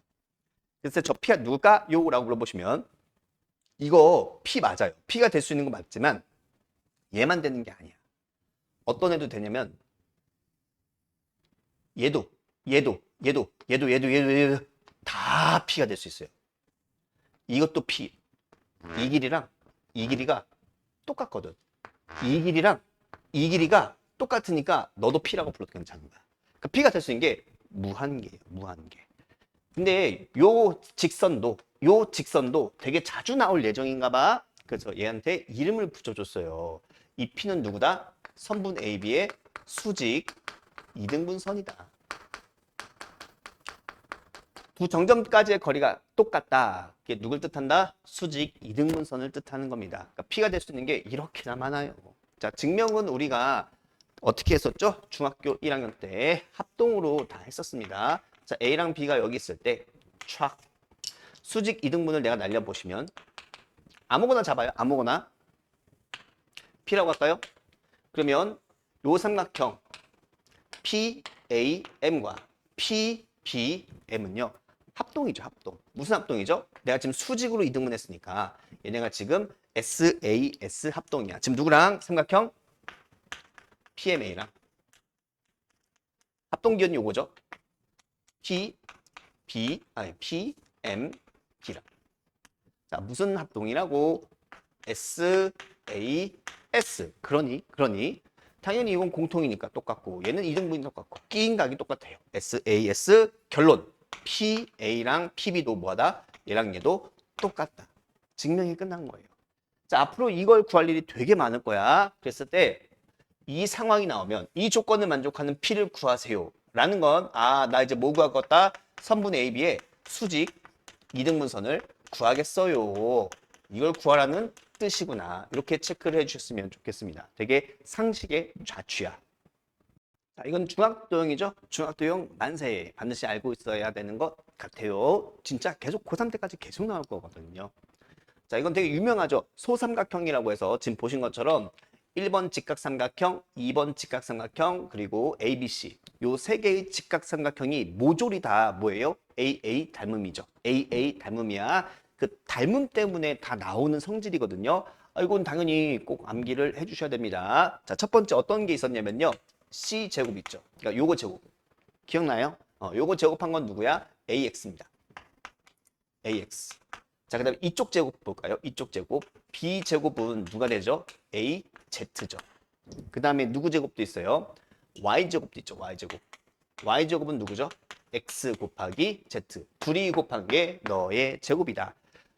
그래서 저 P가 누굴까요? 라고 물어보시면 이거 P 맞아요. P가 될 수 있는 거 맞지만 얘만 되는 게 아니야. 어떤 애도 되냐면 얘도 다 P가 될 수 있어요. 이것도 P. 이 길이랑 이 길이가 똑같거든. 이 길이랑 이 길이가 똑같으니까 너도 P라고 불러도 괜찮은 거야. 그러니까 P가 될 수 있는 게 무한계예요. 무한계. 근데 요 직선도 되게 자주 나올 예정인가 봐. 그래서 얘한테 이름을 붙여줬어요. 이 P는 누구다? 선분 AB의 수직 이등분선이다. 두 정점까지의 거리가 똑같다. 이게 누굴 뜻한다? 수직 이등분선을 뜻하는 겁니다. 그러니까 P가 될 수 있는 게 이렇게나 많아요. 자, 증명은 우리가 어떻게 했었죠? 중학교 1학년 때 합동으로 다 했었습니다. 자, A랑 B가 여기 있을 때 촥 수직 이등분을 내가 날려보시면 아무거나 잡아요. 아무거나. P라고 할까요? 그러면 요 삼각형 PAM과 PBM은요. 합동이죠. 합동. 무슨 합동이죠? 내가 지금 수직으로 이등분 했으니까 얘네가 지금 SAS 합동이야. 지금 누구랑? 삼각형 PMA랑 합동기호는 요거죠. PMD랑. 자, 무슨 합동이라고? SAS. 그러니 당연히 이건 공통이니까 똑같고 얘는 이등분이 똑같고 끼인 각이 똑같아요. SAS 결론. PA랑 PB도 뭐하다? 얘랑 얘도 똑같다. 증명이 끝난 거예요. 자, 앞으로 이걸 구할 일이 되게 많을 거야. 그랬을 때 이 상황이 나오면 이 조건을 만족하는 P를 구하세요. 라는 건 나 이제 뭐 구하겠다? 선분 AB의 수직 이등분선을 구하겠어요. 이걸 구하라는 뜻이구나. 이렇게 체크를 해주셨으면 좋겠습니다. 되게 상식의 좌취야. 자, 이건 중학도형이죠. 중학도형 만세 반드시 알고 있어야 되는 것 같아요. 진짜 계속 고3 때까지 계속 나올 거거든요. 자, 이건 되게 유명하죠. 소삼각형이라고 해서 지금 보신 것처럼 1번 직각삼각형, 2번 직각삼각형, 그리고 ABC. 요 세 개의 직각삼각형이 모조리 다 뭐예요? AA 닮음이죠. AA 닮음이야. 그 닮음 때문에 다 나오는 성질이거든요. 이건 당연히 꼭 암기를 해주셔야 됩니다. 자, 첫 번째 어떤 게 있었냐면요. C제곱 있죠. 그러니까 요거 제곱. 기억나요? 요거 제곱한 건 누구야? AX입니다. AX. 자, 그 다음에 이쪽 제곱 볼까요? 이쪽 제곱. B제곱은 누가 되죠? AZ죠. 그 다음에 누구 제곱도 있어요? Y제곱도 있죠. Y제곱. Y제곱은 누구죠? X 곱하기 Z. 둘이 곱한 게 너의 제곱이다.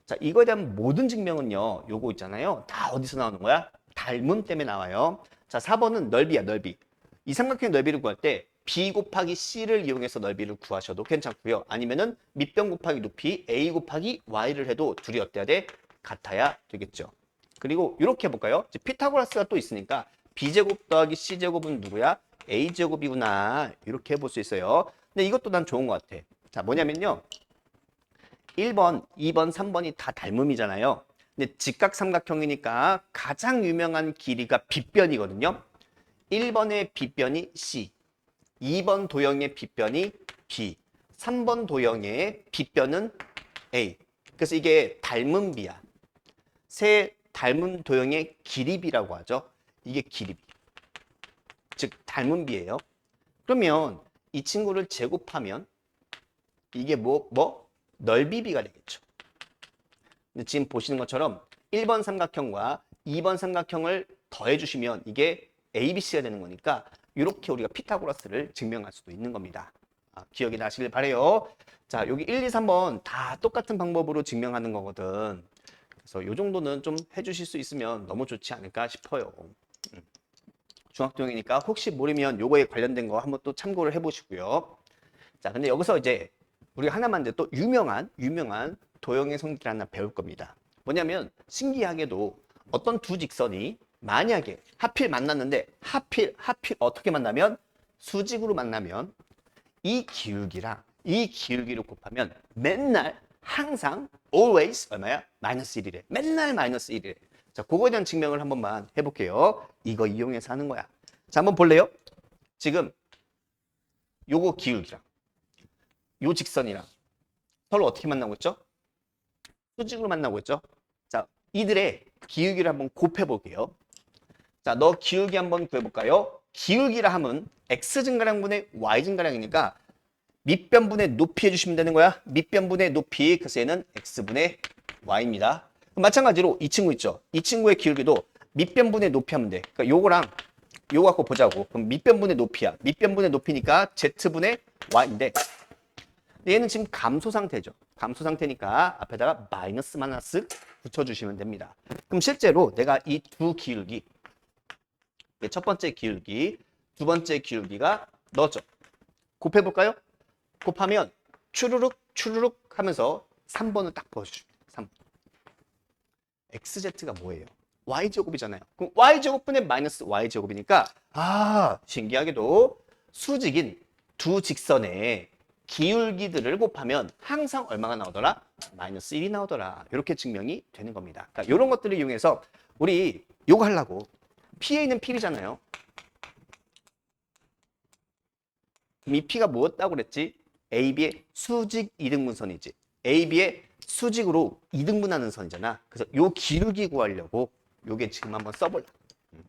자, 이거에 대한 모든 증명은요. 요거 있잖아요. 다 어디서 나오는 거야? 닮음 때문에 나와요. 자, 4번은 넓이야, 넓이. 이 삼각형의 넓이를 구할 때 B 곱하기 C를 이용해서 넓이를 구하셔도 괜찮고요. 아니면은 밑변 곱하기 높이 A 곱하기 Y를 해도 둘이 어때야 돼? 같아야 되겠죠. 그리고 이렇게 해볼까요? 이제 피타고라스가 또 있으니까 B제곱 더하기 C제곱은 누구야? A제곱이구나. 이렇게 해볼 수 있어요. 근데 이것도 난 좋은 것 같아. 자, 뭐냐면요. 1번, 2번, 3번이 다 닮음이잖아요. 근데 직각삼각형이니까 가장 유명한 길이가 빗변이거든요. 1번의 빗변이 C, 2번 도형의 빗변이 B, 3번 도형의 빗변은 A. 그래서 이게 닮은 비야. 세 닮은 도형의 길이비라고 하죠. 이게 길이비. 즉 닮은 비예요. 그러면 이 친구를 제곱하면 이게 넓이비가 되겠죠. 근데 지금 보시는 것처럼 1번 삼각형과 2번 삼각형을 더해주시면 이게 ABC가 되는 거니까 이렇게 우리가 피타고라스를 증명할 수도 있는 겁니다. 기억이 나시길 바래요. 자, 여기 1, 2, 3번 다 똑같은 방법으로 증명하는 거거든. 그래서 이 정도는 좀 해주실 수 있으면 너무 좋지 않을까 싶어요. 중학도형이니까 혹시 모르면 요거에 관련된 거 한번 또 참고를 해보시고요. 자, 근데 여기서 이제 우리가 하나만 이제 또 유명한 도형의 성질 하나 배울 겁니다. 뭐냐면 신기하게도 어떤 두 직선이 만약에 하필 만났는데 하필 어떻게 만나면 수직으로 만나면 이 기울기랑 이 기울기를 곱하면 맨날 항상 always 얼마야? 마이너스 1이래. 맨날 마이너스 1이래. 자, 그거에 대한 증명을 한 번만 해볼게요. 이거 이용해서 하는 거야. 자, 한번 볼래요? 지금 요거 기울기랑 요 직선이랑 서로 어떻게 만나고 있죠? 수직으로 만나고 있죠? 자, 이들의 기울기를 한번 곱해 볼게요. 자, 너 기울기 한번 구해볼까요? 기울기라 함은 x 증가량분의 y 증가량이니까 밑변분의 높이 해주시면 되는 거야. 밑변분의 높이, 그래서 얘는 x분의 y입니다. 마찬가지로 이 친구 있죠? 이 친구의 기울기도 밑변분의 높이 하면 돼. 그러니까 요거랑 요거 갖고 보자고. 그럼 밑변분의 높이야. 밑변분의 높이니까 z분의 y인데 얘는 지금 감소 상태죠. 감소 상태니까 앞에다가 마이너스 붙여주시면 됩니다. 그럼 실제로 내가 이 두 기울기, 첫 번째 기울기, 두 번째 기울기가 넣었죠. 곱해볼까요? 곱하면 추르륵 하면서 3번을 딱 보여주십니다. 3번. XZ가 뭐예요? y제곱이잖아요. 그럼 y제곱분의 마이너스 y제곱이니까 신기하게도 수직인 두 직선의 기울기들을 곱하면 항상 얼마가 나오더라? 마이너스 1이 나오더라. 이렇게 증명이 되는 겁니다. 그러니까 이런 것들을 이용해서 우리 요거 하려고 PA는 P잖아요. 그럼 이 P가 뭐였다고 그랬지? AB의 수직 이등분선이지. AB의 수직으로 이등분하는 선이잖아. 그래서 요 기울기 구하려고 요게 지금 한번 써볼라.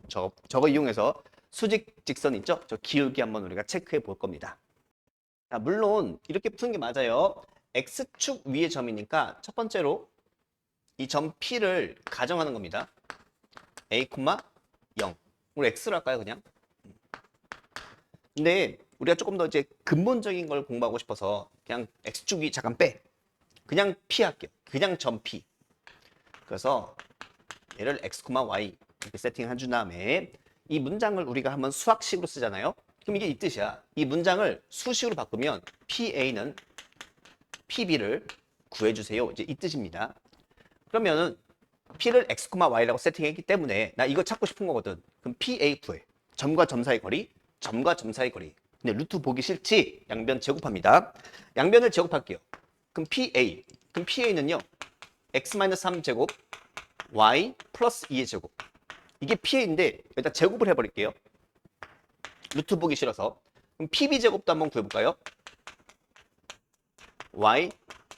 저거 이용해서 수직 직선 있죠? 저 기울기 한번 우리가 체크해 볼 겁니다. 자, 물론 이렇게 푸는 게 맞아요. X축 위의 점이니까 첫 번째로 이 점 P를 가정하는 겁니다. A, 0. 우리 X로 할까요, 그냥? 근데 우리가 조금 더 이제 근본적인 걸 공부하고 싶어서 그냥 X축 위 잠깐 빼. 그냥 P 할게요. 그냥 점 P. 그래서 얘를 X, Y 이렇게 세팅해 준 다음에 이 문장을 우리가 한번 수학식으로 쓰잖아요. 그럼 이게 이 뜻이야. 이 문장을 수식으로 바꾸면 PA는 PB를 구해주세요. 이제 이 뜻입니다. 그러면은 P를 X, Y라고 세팅했기 때문에 나 이거 찾고 싶은 거거든. 그럼 PA 구해. 점과 점 사이 거리, 점과 점 사이 거리. 근데 루트 보기 싫지? 양변 제곱합니다. 양변을 제곱할게요. 그럼 PA. 그럼 PA는요. X-3제곱 Y 플러스 2의 제곱. 이게 PA인데 일단 제곱을 해버릴게요. 루트 보기 싫어서. 그럼 PB 제곱도 한번 구해볼까요? Y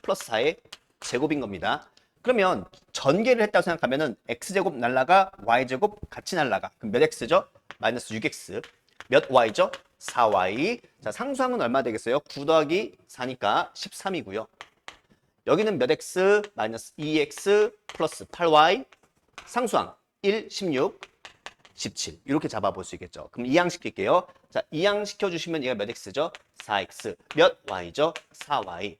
플러스 4의 제곱인 겁니다. 그러면 전개를 했다고 생각하면은 X제곱 날라가 Y제곱 같이 날라가. 그럼 몇 X죠? 마이너스 6X. 몇 Y죠? 4Y. 자, 상수항은 얼마 되겠어요? 9 더하기 4니까 13이고요. 여기는 몇 X? 마이너스 2X 플러스 8Y. 상수항 1, 16, 17. 이렇게 잡아볼 수 있겠죠. 그럼 이항시킬게요. 자, 이항시켜주시면 얘가 몇 X죠? 4X. 몇 Y죠? 4Y.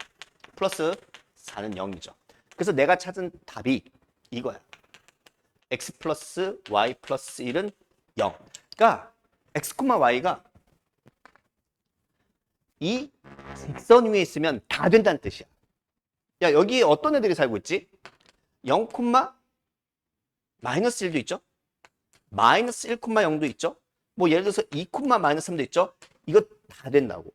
플러스 4는 0이죠. 그래서 내가 찾은 답이 이거야. X 플러스 Y 플러스 1은 0. 그러니까 X, Y가 이 직선 위에 있으면 다 된다는 뜻이야. 야, 여기 어떤 애들이 살고 있지? 0, 마이너스 1도 있죠? 마이너스 1, 0도 있죠? 뭐 예를 들어서 2, 마이너스 3도 있죠? 이거 다 된다고.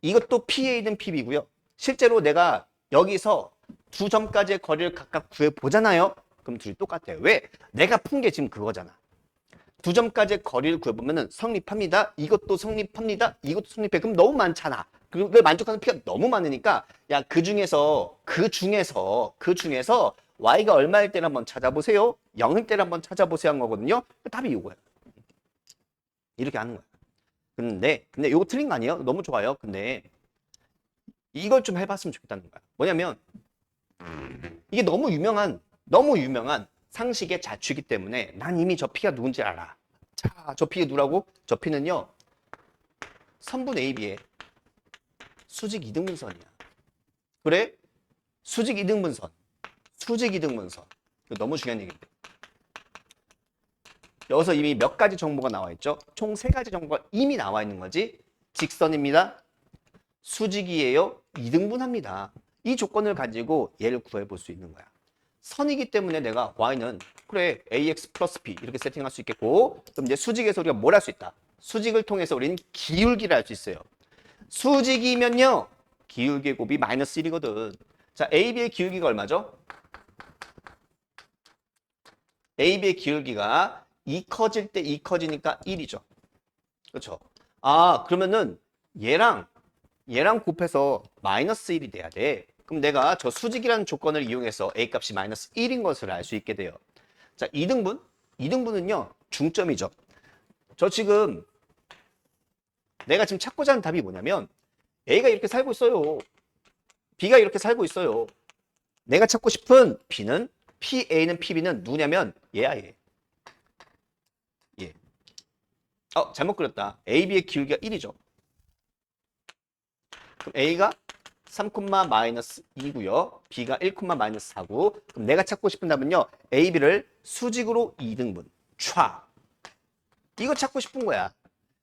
이것도 PA든 PB고요. 실제로 내가 여기서 두 점까지의 거리를 각각 구해보잖아요. 그럼 둘이 똑같아요. 왜? 내가 푼 게 지금 그거잖아. 두 점까지의 거리를 구해보면 성립합니다. 이것도 성립합니다. 이것도 성립해. 그럼 너무 많잖아. 그걸 만족하는 P가 너무 많으니까 야, 그 중에서 Y가 얼마일 때를 한번 찾아보세요. 0일 때를 한번 찾아보세요 한 거거든요. 답이 이거예요. 이렇게 하는 거야. 근데 이거 틀린 거 아니에요? 너무 좋아요. 근데 이걸 좀 해봤으면 좋겠다는 거야. 뭐냐면 이게 너무 유명한 상식의 자취이기 때문에 난 이미 저 P가 누군지 알아. 자, 저 P가 누구라고? 저 P는요. 선분 AB의 수직 이등분선이야. 그래? 수직 이등분선. 이거 너무 중요한 얘기인데. 여기서 이미 몇 가지 정보가 나와 있죠? 총 3가지 정보가 이미 나와 있는 거지. 직선입니다. 수직이에요. 이등분합니다. 이 조건을 가지고 얘를 구해볼 수 있는 거야. 선이기 때문에 내가 y는 그래 ax 플러스 b 이렇게 세팅할 수 있겠고, 그럼 이제 수직에서 우리가 뭘 할 수 있다? 수직을 통해서 우리는 기울기를 알 수 있어요. 수직이면요 기울기의 곱이 마이너스 1이거든. 자, AB의 기울기가 얼마죠? AB의 기울기가 2 커질 때 2 커지니까 1이죠. 그렇죠? 아, 그러면은 얘랑 곱해서 마이너스 1이 돼야 돼. 그럼 내가 저 수직이라는 조건을 이용해서 A 값이 마이너스 1인 것을 알 수 있게 돼요. 자, 2등분은요 중점이죠. 저 지금 내가 지금 찾고자 하는 답이 뭐냐면 A가 이렇게 살고 있어요. B가 이렇게 살고 있어요. 내가 찾고 싶은 B는 PA는 PB는 누구냐면 얘야 얘. 얘. 잘못 그렸다. AB의 기울기가 1이죠. 그럼 A가 3, 마이너스 2고요. B가 1, 마이너스 4고. 그럼 내가 찾고 싶은 답은요. AB를 수직으로 2등분. 촤. 이거 찾고 싶은 거야.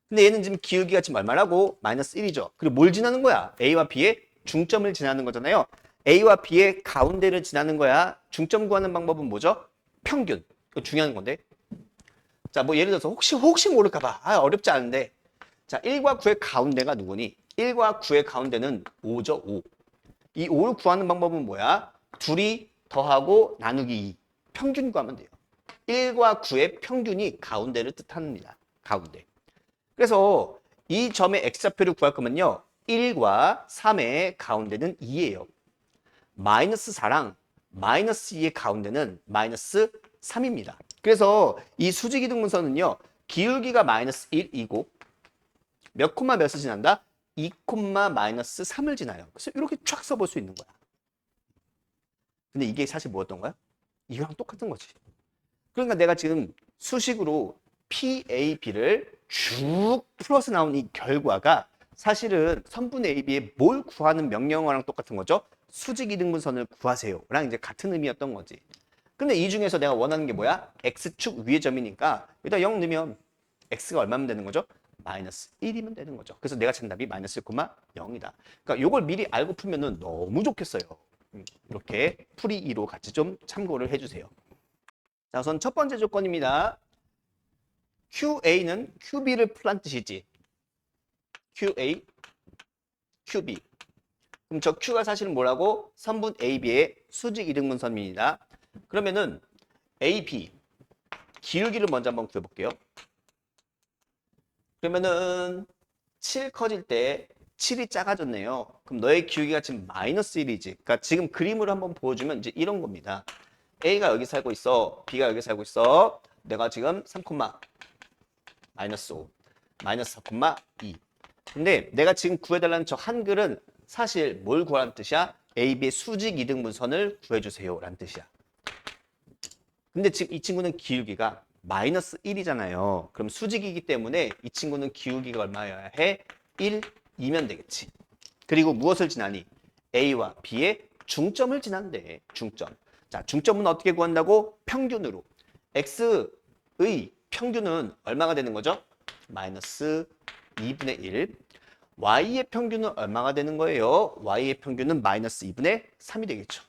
근데 얘는 지금 기울기가 지금 얼마라고? 마이너스 1이죠. 그리고 뭘 지나는 거야? A와 B의 중점을 지나는 거잖아요. A와 B의 가운데를 지나는 거야. 중점 구하는 방법은 뭐죠? 평균. 그 중요한 건데. 자, 뭐 예를 들어서 혹시 모를까 봐. 어렵지 않은데. 자, 1과 9의 가운데가 누구니? 1과 9의 가운데는 5죠, 5. 이 5를 구하는 방법은 뭐야? 둘이 더하고 나누기 2. 평균 구하면 돼요. 1과 9의 평균이 가운데를 뜻합니다. 가운데. 그래서 이 점의 x좌표를 구할 거면요. 1과 3의 가운데는 2예요. 마이너스 4랑 마이너스 2의 가운데는 마이너스 3입니다. 그래서 이 수직이등분선은요. 기울기가 마이너스 1이고 몇 콤마 몇을 지난다? 2 콤마 마이너스 3을 지나요. 그래서 이렇게 쫙 써볼 수 있는 거야. 근데 이게 사실 뭐였던 거야? 이거랑 똑같은 거지. 그러니까 내가 지금 수식으로 PAB를 쭉 풀어서 나온 이 결과가 사실은 선분 AB의 뭘 구하는 명령어랑 똑같은 거죠. 수직 이등분선을 구하세요. 랑 이제 같은 의미였던 거지. 근데 이 중에서 내가 원하는 게 뭐야? X축 위의 점이니까 여기다 0 넣으면 X가 얼마면 되는 거죠? 마이너스 1이면 되는 거죠. 그래서 내가 찾은 답이 마이너스 1,0이다. 그러니까 이걸 미리 알고 풀면은 너무 좋겠어요. 이렇게 풀이 2로 같이 좀 참고를 해주세요. 자, 우선 첫 번째 조건입니다. QA는 QB를 풀란 뜻이지. QA, QB. 그럼 저 Q가 사실은 뭐라고? 선분 AB의 수직 이등분선입니다. 그러면은 AB, 기울기를 먼저 한번 구해볼게요. 그러면은 7 커질 때 7이 작아졌네요. 그럼 너의 기울기가 지금 마이너스 1이지. 그러니까 지금 그림으로 한번 보여주면 이제 이런 겁니다. A가 여기 살고 있어. B가 여기 살고 있어. 내가 지금 3, 마이너스 5, 마이너스 4,2. 근데 내가 지금 구해달라는 저 한글은 사실 뭘 구하라는 뜻이야? AB의 수직 이등분선을 구해주세요 라는 뜻이야. 근데 지금 이 친구는 기울기가 마이너스 1이잖아요. 그럼 수직이기 때문에 이 친구는 기울기가 얼마여야 해? 1, 2면 되겠지. 그리고 무엇을 지나니? A와 B의 중점을 지난대. 중점. 자, 중점은 어떻게 구한다고? 평균으로. X의 평균은 얼마가 되는 거죠? 마이너스 2분의 1. Y의 평균은 얼마가 되는 거예요? Y의 평균은 마이너스 2분의 3이 되겠죠.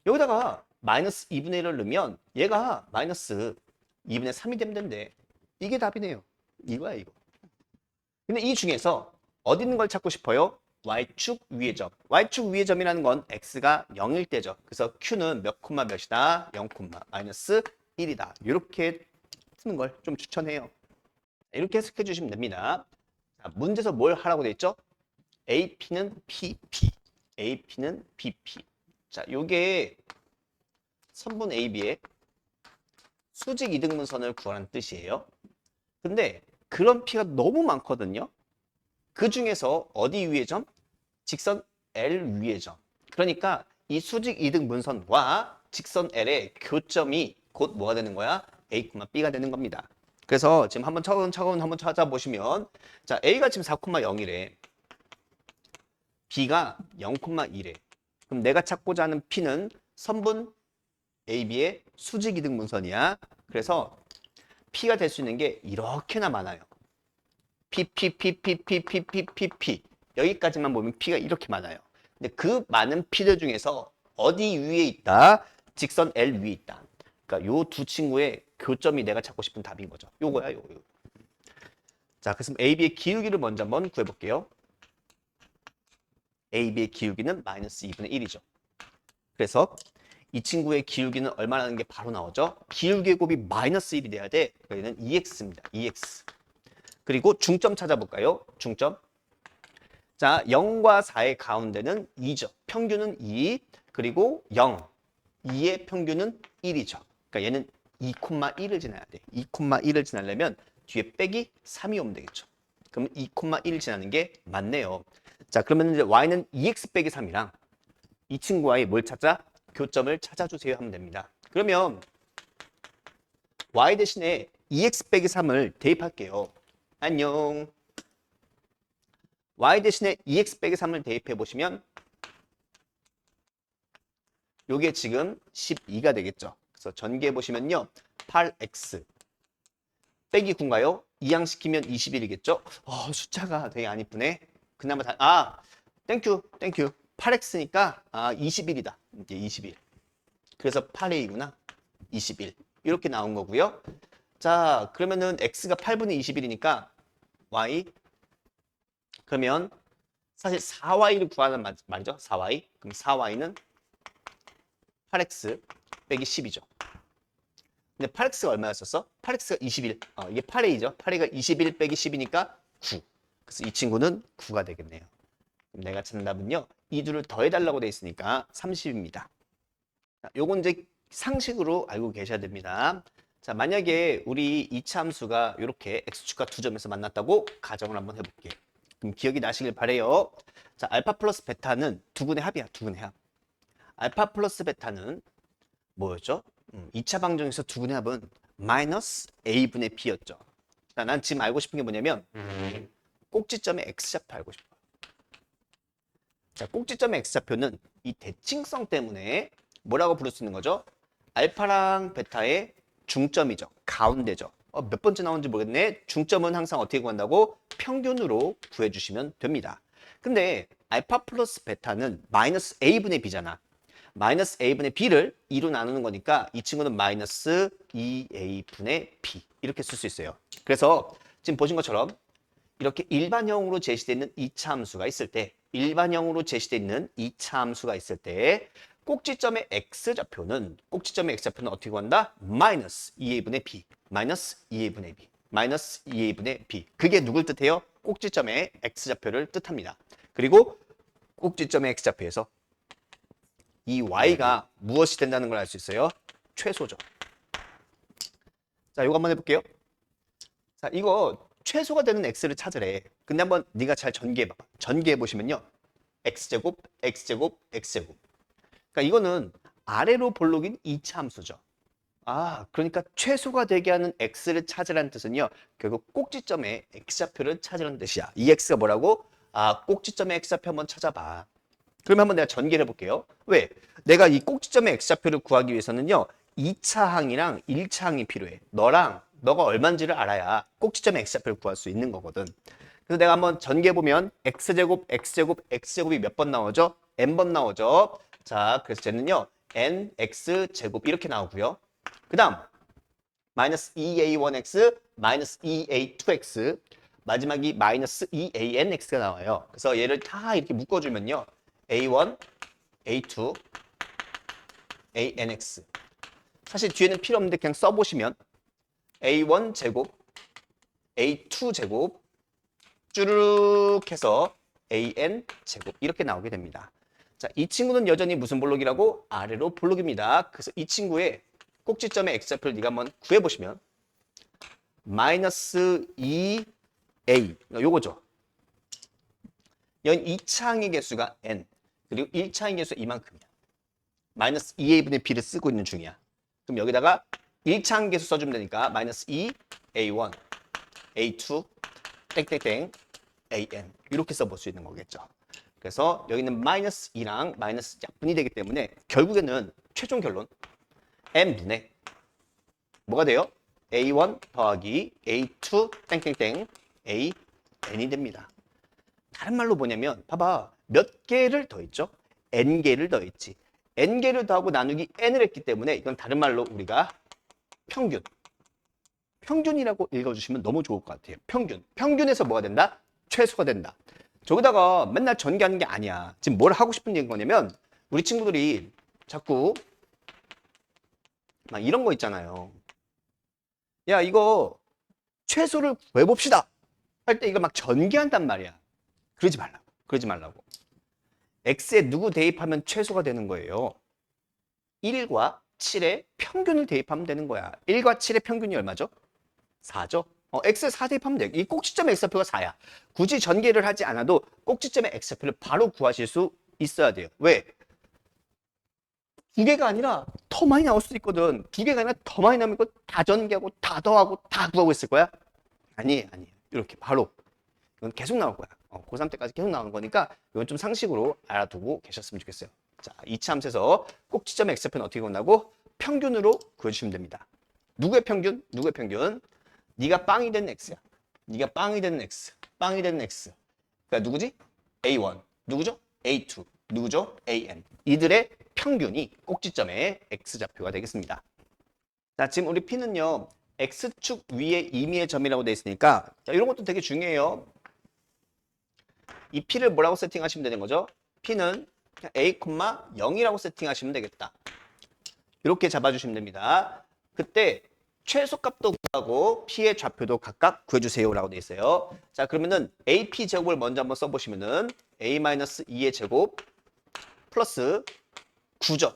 여기다가 마이너스 2분의 1을 넣으면 얘가 마이너스 2분의 3이 되면 된대. 이게 답이네요. 이거야, 이거. 근데 이 중에서 어디 있는 걸 찾고 싶어요? Y축 위의 점. Y축 위의 점이라는 건 X가 0일 때죠. 그래서 Q는 몇 콤마 몇이다? 0 콤마 마이너스 1이다. 이렇게 푸는 걸 좀 추천해요. 이렇게 해석해 주시면 됩니다. 자, 문제에서 뭘 하라고 돼 있죠? AP는 PP, AP는 BP. 자, 요게 선분 AB의 수직 이등분선을 구하라는 뜻이에요. 근데 그런 P가 너무 많거든요. 그 중에서 어디 위의 점? 직선 L 위의 점. 그러니까 이 수직 이등분선과 직선 L의 교점이 곧 뭐가 되는 거야? A, B가 되는 겁니다. 그래서 지금 한번 차근차근 한번 찾아보시면 자, A가 지금 4,0이래. B가 0,1에. 그럼 내가 찾고자 하는 P는 선분 AB의 수직 이등분선이야. 그래서 P가 될 수 있는 게 이렇게나 많아요. P. 여기까지만 보면 P가 이렇게 많아요. 근데 그 많은 P들 중에서 어디 위에 있다? 직선 L 위에 있다. 그러니까 요 두 친구의 교점이 내가 찾고 싶은 답인 거죠. 요거야, 요거. 자, 그래서 AB의 기울기를 먼저 한번 구해볼게요. AB의 기울기는 마이너스 2분의 1이죠. 그래서 이 친구의 기울기는 얼마라는 게 바로 나오죠. 기울기의 곱이 마이너스 1이 돼야 돼. 여기는 2x입니다. 2x. 그리고 중점 찾아볼까요? 중점. 자, 0과 4의 가운데는 2죠. 평균은 2. 그리고 0. 2의 평균은 1이죠. 그러니까 얘는 2,1을 지나야 돼. 2,1을 지나려면 뒤에 빼기 3이 오면 되겠죠. 그러면 2,1을 지나는 게 맞네요. 자, 그러면 이제 y는 2x 빼기 3이랑 이 친구와의 뭘 찾자? 교점을 찾아주세요 하면 됩니다. 그러면 y 대신에 2x 빼기 3을 대입할게요. 안녕. y 대신에 2x 빼기 3을 대입해 보시면 요게 지금 12가 되겠죠. 그래서 전개해 보시면요. 8x 빼기 9인가요? 이항시키면 21이겠죠? 숫자가 되게 안 이쁘네. 그나마 땡큐. 8x니까 21이다. 이제 21. 그래서 8a구나. 21. 이렇게 나온 거고요. 자, 그러면은 x가 8분의 21이니까 y 그러면 사실 4y를 구하는 말이죠. 4y. 그럼 4y는 8x 빼기 10이죠. 근데 8x가 얼마였었어? 8x가 21. 이게 8a죠. 8a가 21 빼기 10이니까 9. 그래서 이 친구는 9가 되겠네요. 그럼 내가 찾는 답은요. 이 둘을 더해달라고 돼 있으니까 30입니다. 자, 요건 이제 상식으로 알고 계셔야 됩니다. 자, 만약에 우리 이차 함수가 이렇게 x축과 두 점에서 만났다고 가정을 한번 해볼게요. 그럼 기억이 나시길 바래요. 자, 알파 플러스 베타는 두근의 합이야. 두근의 합. 알파 플러스 베타는 뭐였죠? 2차 방정에서 두근의 합은 마이너스 a분의 b였죠. 자, 난 지금 알고 싶은 게 뭐냐면 꼭지점의 x좌표 알고 싶어요. 자, 꼭지점의 x좌표는 이 대칭성 때문에 뭐라고 부를 수 있는 거죠? 알파랑 베타의 중점이죠. 가운데죠. 몇 번째 나오는지 모르겠네. 중점은 항상 어떻게 구한다고? 평균으로 구해주시면 됩니다. 근데 알파 플러스 베타는 마이너스 a분의 b잖아. 마이너스 a분의 b를 2로 나누는 거니까 이 친구는 마이너스 2a분의 b 이렇게 쓸 수 있어요. 그래서 지금 보신 것처럼 이렇게 일반형으로 제시되어 있는 2차 함수가 있을 때 일반형으로 제시되어 있는 2차 함수가 있을 때 꼭지점의 x좌표는 어떻게 구한다? 마이너스 2a분의 b 마이너스 2a분의 b 마이너스 2a분의 b 그게 누굴 뜻해요? 꼭지점의 x좌표를 뜻합니다. 그리고 꼭지점의 x좌표에서 이 y가 무엇이 된다는 걸 알 수 있어요? 최소죠. 자, 이거 한번 해볼게요. 자, 이거 최소가 되는 x를 찾으래. 근데 한번 네가 잘 전개해봐봐. 전개해보시면요. x제곱, x제곱, x제곱. 그러니까 이거는 아래로 볼록인 2차 함수죠. 아, 그러니까 최소가 되게 하는 x를 찾으라는 뜻은요. 결국 꼭지점의 x좌표를 찾으라는 뜻이야. 이 x가 뭐라고? 아, 꼭지점의 x좌표 한번 찾아봐. 그러면 한번 내가 전개를 해볼게요. 왜? 내가 이 꼭지점의 x좌표를 구하기 위해서는요. 2차 항이랑 1차 항이 필요해. 너가 얼마인지를 알아야 꼭지점의 x좌표를 구할 수 있는 거거든. 그래서 내가 한번 전개해보면 x제곱, x제곱, x제곱이 몇 번 나오죠? n번 나오죠. 자, 그래서 쟤는요. nx제곱 이렇게 나오고요. 그 다음 마이너스 2a1x, 마이너스 2a2x 마지막이 마이너스 2anx가 나와요. 그래서 얘를 다 이렇게 묶어주면요. a1, a2, anx 사실 뒤에는 필요 없는데 그냥 써보시면 a1 제곱, a2 제곱 쭈르륵 해서 an 제곱 이렇게 나오게 됩니다. 자, 이 친구는 여전히 무슨 볼록이라고? 아래로 볼록입니다. 그래서 이 친구의 꼭지점의 x좌표를 네가 한번 구해보시면 마이너스 2a 요거죠. 연 2차 항의 개수가 n 그리고 1차 항의 개수가 이만큼이야. 마이너스 2a분의 b를 쓰고 있는 중이야. 그럼 여기다가 1차 항의 개수 써주면 되니까 마이너스 2a1 a2 땡땡땡 an 이렇게 써볼 수 있는 거겠죠. 그래서 여기는 마이너스 2랑 마이너스 약분이 되기 때문에 결국에는 최종 결론 n분의 뭐가 돼요? a1 더하기 a2 땡땡땡 an이 됩니다. 다른 말로 뭐냐면 봐봐 몇 개를 더했죠? n개를 더했지. n개를 더하고 나누기 n을 했기 때문에 이건 다른 말로 우리가 평균이라고 읽어주시면 너무 좋을 것 같아요. 평균에서 뭐가 된다? 최소가 된다. 저기다가 맨날 전개하는 게 아니야. 지금 뭘 하고 싶은 거냐면 우리 친구들이 자꾸 막 이런 거 있잖아요. 야, 이거 최소를 구해봅시다. 할 때 이거 막 전개한단 말이야. 그러지 말라고. x에 누구 대입하면 최소가 되는 거예요. 1과 7의 평균을 대입하면 되는 거야. 1과 7의 평균이 얼마죠? 4죠. x에 4 대입하면 돼. 이 꼭지점의 x좌표가 4야. 굳이 전개를 하지 않아도 꼭지점의 x좌표를 바로 구하실 수 있어야 돼요. 왜? 두 개가 아니라 더 많이 나올 수도 있거든. 두 개가 아니라 더 많이 나오면 이거 다 전개하고 다 더하고 다 구하고 있을 거야? 아니에요. 이렇게 바로. 이건 계속 나올 거야. 고3 때까지 계속 나오는 거니까 이건 좀 상식으로 알아두고 계셨으면 좋겠어요. 자, 2차 함수에서 꼭지점의 x좌표는 어떻게 구한다고? 평균으로 구해주시면 됩니다. 누구의 평균? 네가 빵이 되는 x야. 네가 빵이 되는 x. 그러니까 누구지? a1. 누구죠? a2. 누구죠? an. 이들의 평균이 꼭지점의 x좌표가 되겠습니다. 자, 지금 우리 P는요, x축 위에 임의의 점이라고 되어 있으니까, 자, 이런 것도 되게 중요해요. 이 P를 뭐라고 세팅하시면 되는 거죠? P는 그냥 a, 0이라고 세팅하시면 되겠다. 이렇게 잡아주시면 됩니다. 그때 최소값도 구하고 P의 좌표도 각각 구해주세요라고 되어 있어요. 자, 그러면은 AP 제곱을 먼저 한번 써보시면은 A-2의 제곱 플러스 9죠.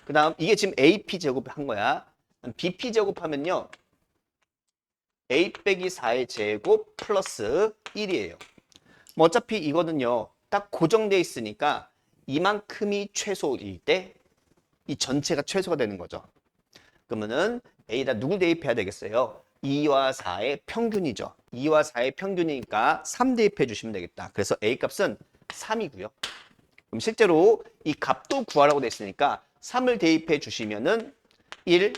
그 다음 이게 지금 AP 제곱 한 거야. BP 제곱 하면요. A 빼기 4의 제곱 플러스 1이에요. 뭐 어차피 이거는요. 딱 고정돼 있으니까 이만큼이 최소일 때 이 전체가 최소가 되는 거죠. 그러면은 A에다 누굴 대입해야 되겠어요? 2와 4의 평균이죠. 2와 4의 평균이니까 3 대입해 주시면 되겠다. 그래서 A 값은 3이고요. 그럼 실제로 이 값도 구하라고 됐으니까 3을 대입해 주시면은 1,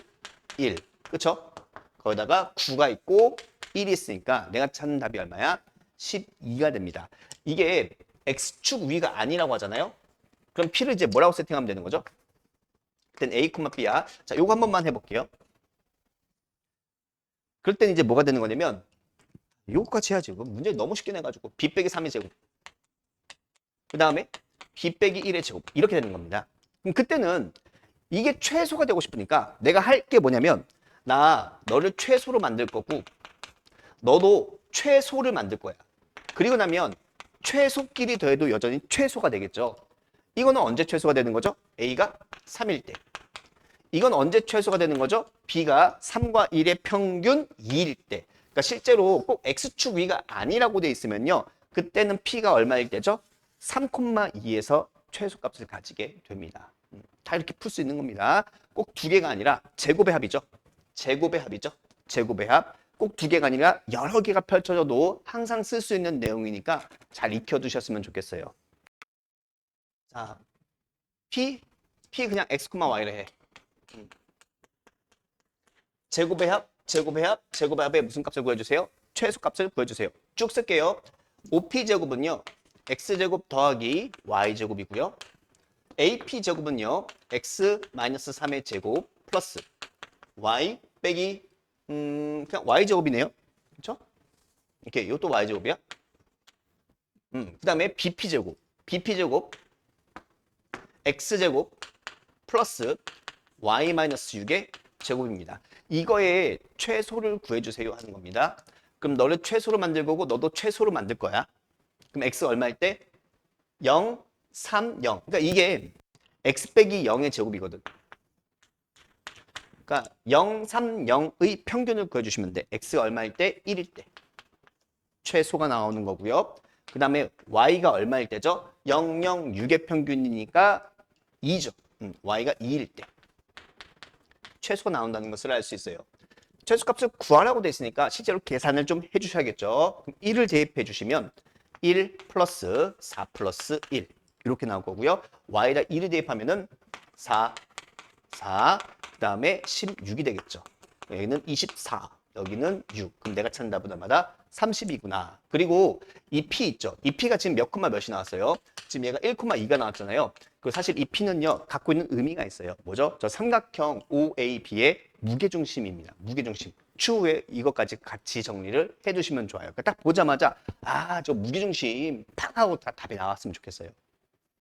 1. 그쵸? 거기다가 9가 있고 1이 있으니까 내가 찾는 답이 얼마야? 12가 됩니다. 이게 X축 위가 아니라고 하잖아요? 그럼 P를 이제 뭐라고 세팅하면 되는 거죠? 그땐 A, B야. 자, 요거 한 번만 해볼게요. 그럴 땐 이제 뭐가 되는 거냐면 요거까지 해야지. 문제 너무 쉽게 내가지고 B 빼기 3의 제곱. 그 다음에 B 빼기 1의 제곱. 이렇게 되는 겁니다. 그럼 그때는 이게 최소가 되고 싶으니까 내가 할 게 뭐냐면 나 너를 최소로 만들 거고 너도 최소를 만들 거야. 그리고 나면 최소끼리 더해도 여전히 최소가 되겠죠. 이거는 언제 최소가 되는 거죠? A가 3일 때. 이건 언제 최소가 되는 거죠? B가 3과 1의 평균 2일 때. 그러니까 실제로 꼭 X축 위가 아니라고 돼 있으면요. 그때는 P가 얼마일 때죠? 3,2에서 최소값을 가지게 됩니다. 다 이렇게 풀 수 있는 겁니다. 꼭 두 개가 아니라 제곱의 합이죠. 제곱의 합이죠. 제곱의 합. 꼭 두 개가 아니라 여러 개가 펼쳐져도 항상 쓸 수 있는 내용이니까 잘 익혀두셨으면 좋겠어요. 자, P 그냥 X, Y를 해. 제곱의 합, 제곱의 합, 제곱의 합에 무슨 값을 구해주세요? 최소값을 구해주세요. 쭉 쓸게요. OP제곱은요. X제곱 더하기 Y제곱이고요. AP제곱은요. X-3의 제곱 플러스 Y 빼기 그냥 Y제곱이네요. 그렇죠? 이렇게 이것도 Y제곱이야. 그 다음에 BP제곱. BP제곱 X제곱 플러스 Y-6의 제곱입니다. 이거의 최소를 구해주세요 하는 겁니다. 그럼 너를 최소로 만들 거고 너도 최소로 만들 거야. 그럼 X 얼마일 때? 0, 3, 0. 그러니까 이게 X 빼기 0의 제곱이거든. 그러니까 0, 3, 0의 평균을 구해주시면 돼. X 얼마일 때? 1일 때. 최소가 나오는 거고요. 그 다음에 Y가 얼마일 때죠? 0, 0, 6의 평균이니까 2죠. Y가 2일 때. 최소가 나온다는 것을 알 수 있어요. 최소값을 구하라고 돼 있으니까 실제로 계산을 좀 해주셔야겠죠. 그럼 1을 대입해 주시면 1 플러스 4 플러스 1 이렇게 나올 거고요. Y에다 1을 대입하면은 4, 4, 그 다음에 16이 되겠죠. 여기는 24, 여기는 6. 그럼 내가 찾는 답은 얼마다? 30이구나. 그리고 이 P 있죠. 이 P가 지금 몇 콤마 몇이 나왔어요? 지금 얘가 1,2가 나왔잖아요. 그리고 사실 이 P는요, 갖고 있는 의미가 있어요. 뭐죠? 저 삼각형 OAB의 무게중심입니다. 무게중심. 추후에 이것까지 같이 정리를 해두시면 좋아요. 그러니까 딱 보자마자 아, 저 무게중심 팍 하고 다 답이 나왔으면 좋겠어요.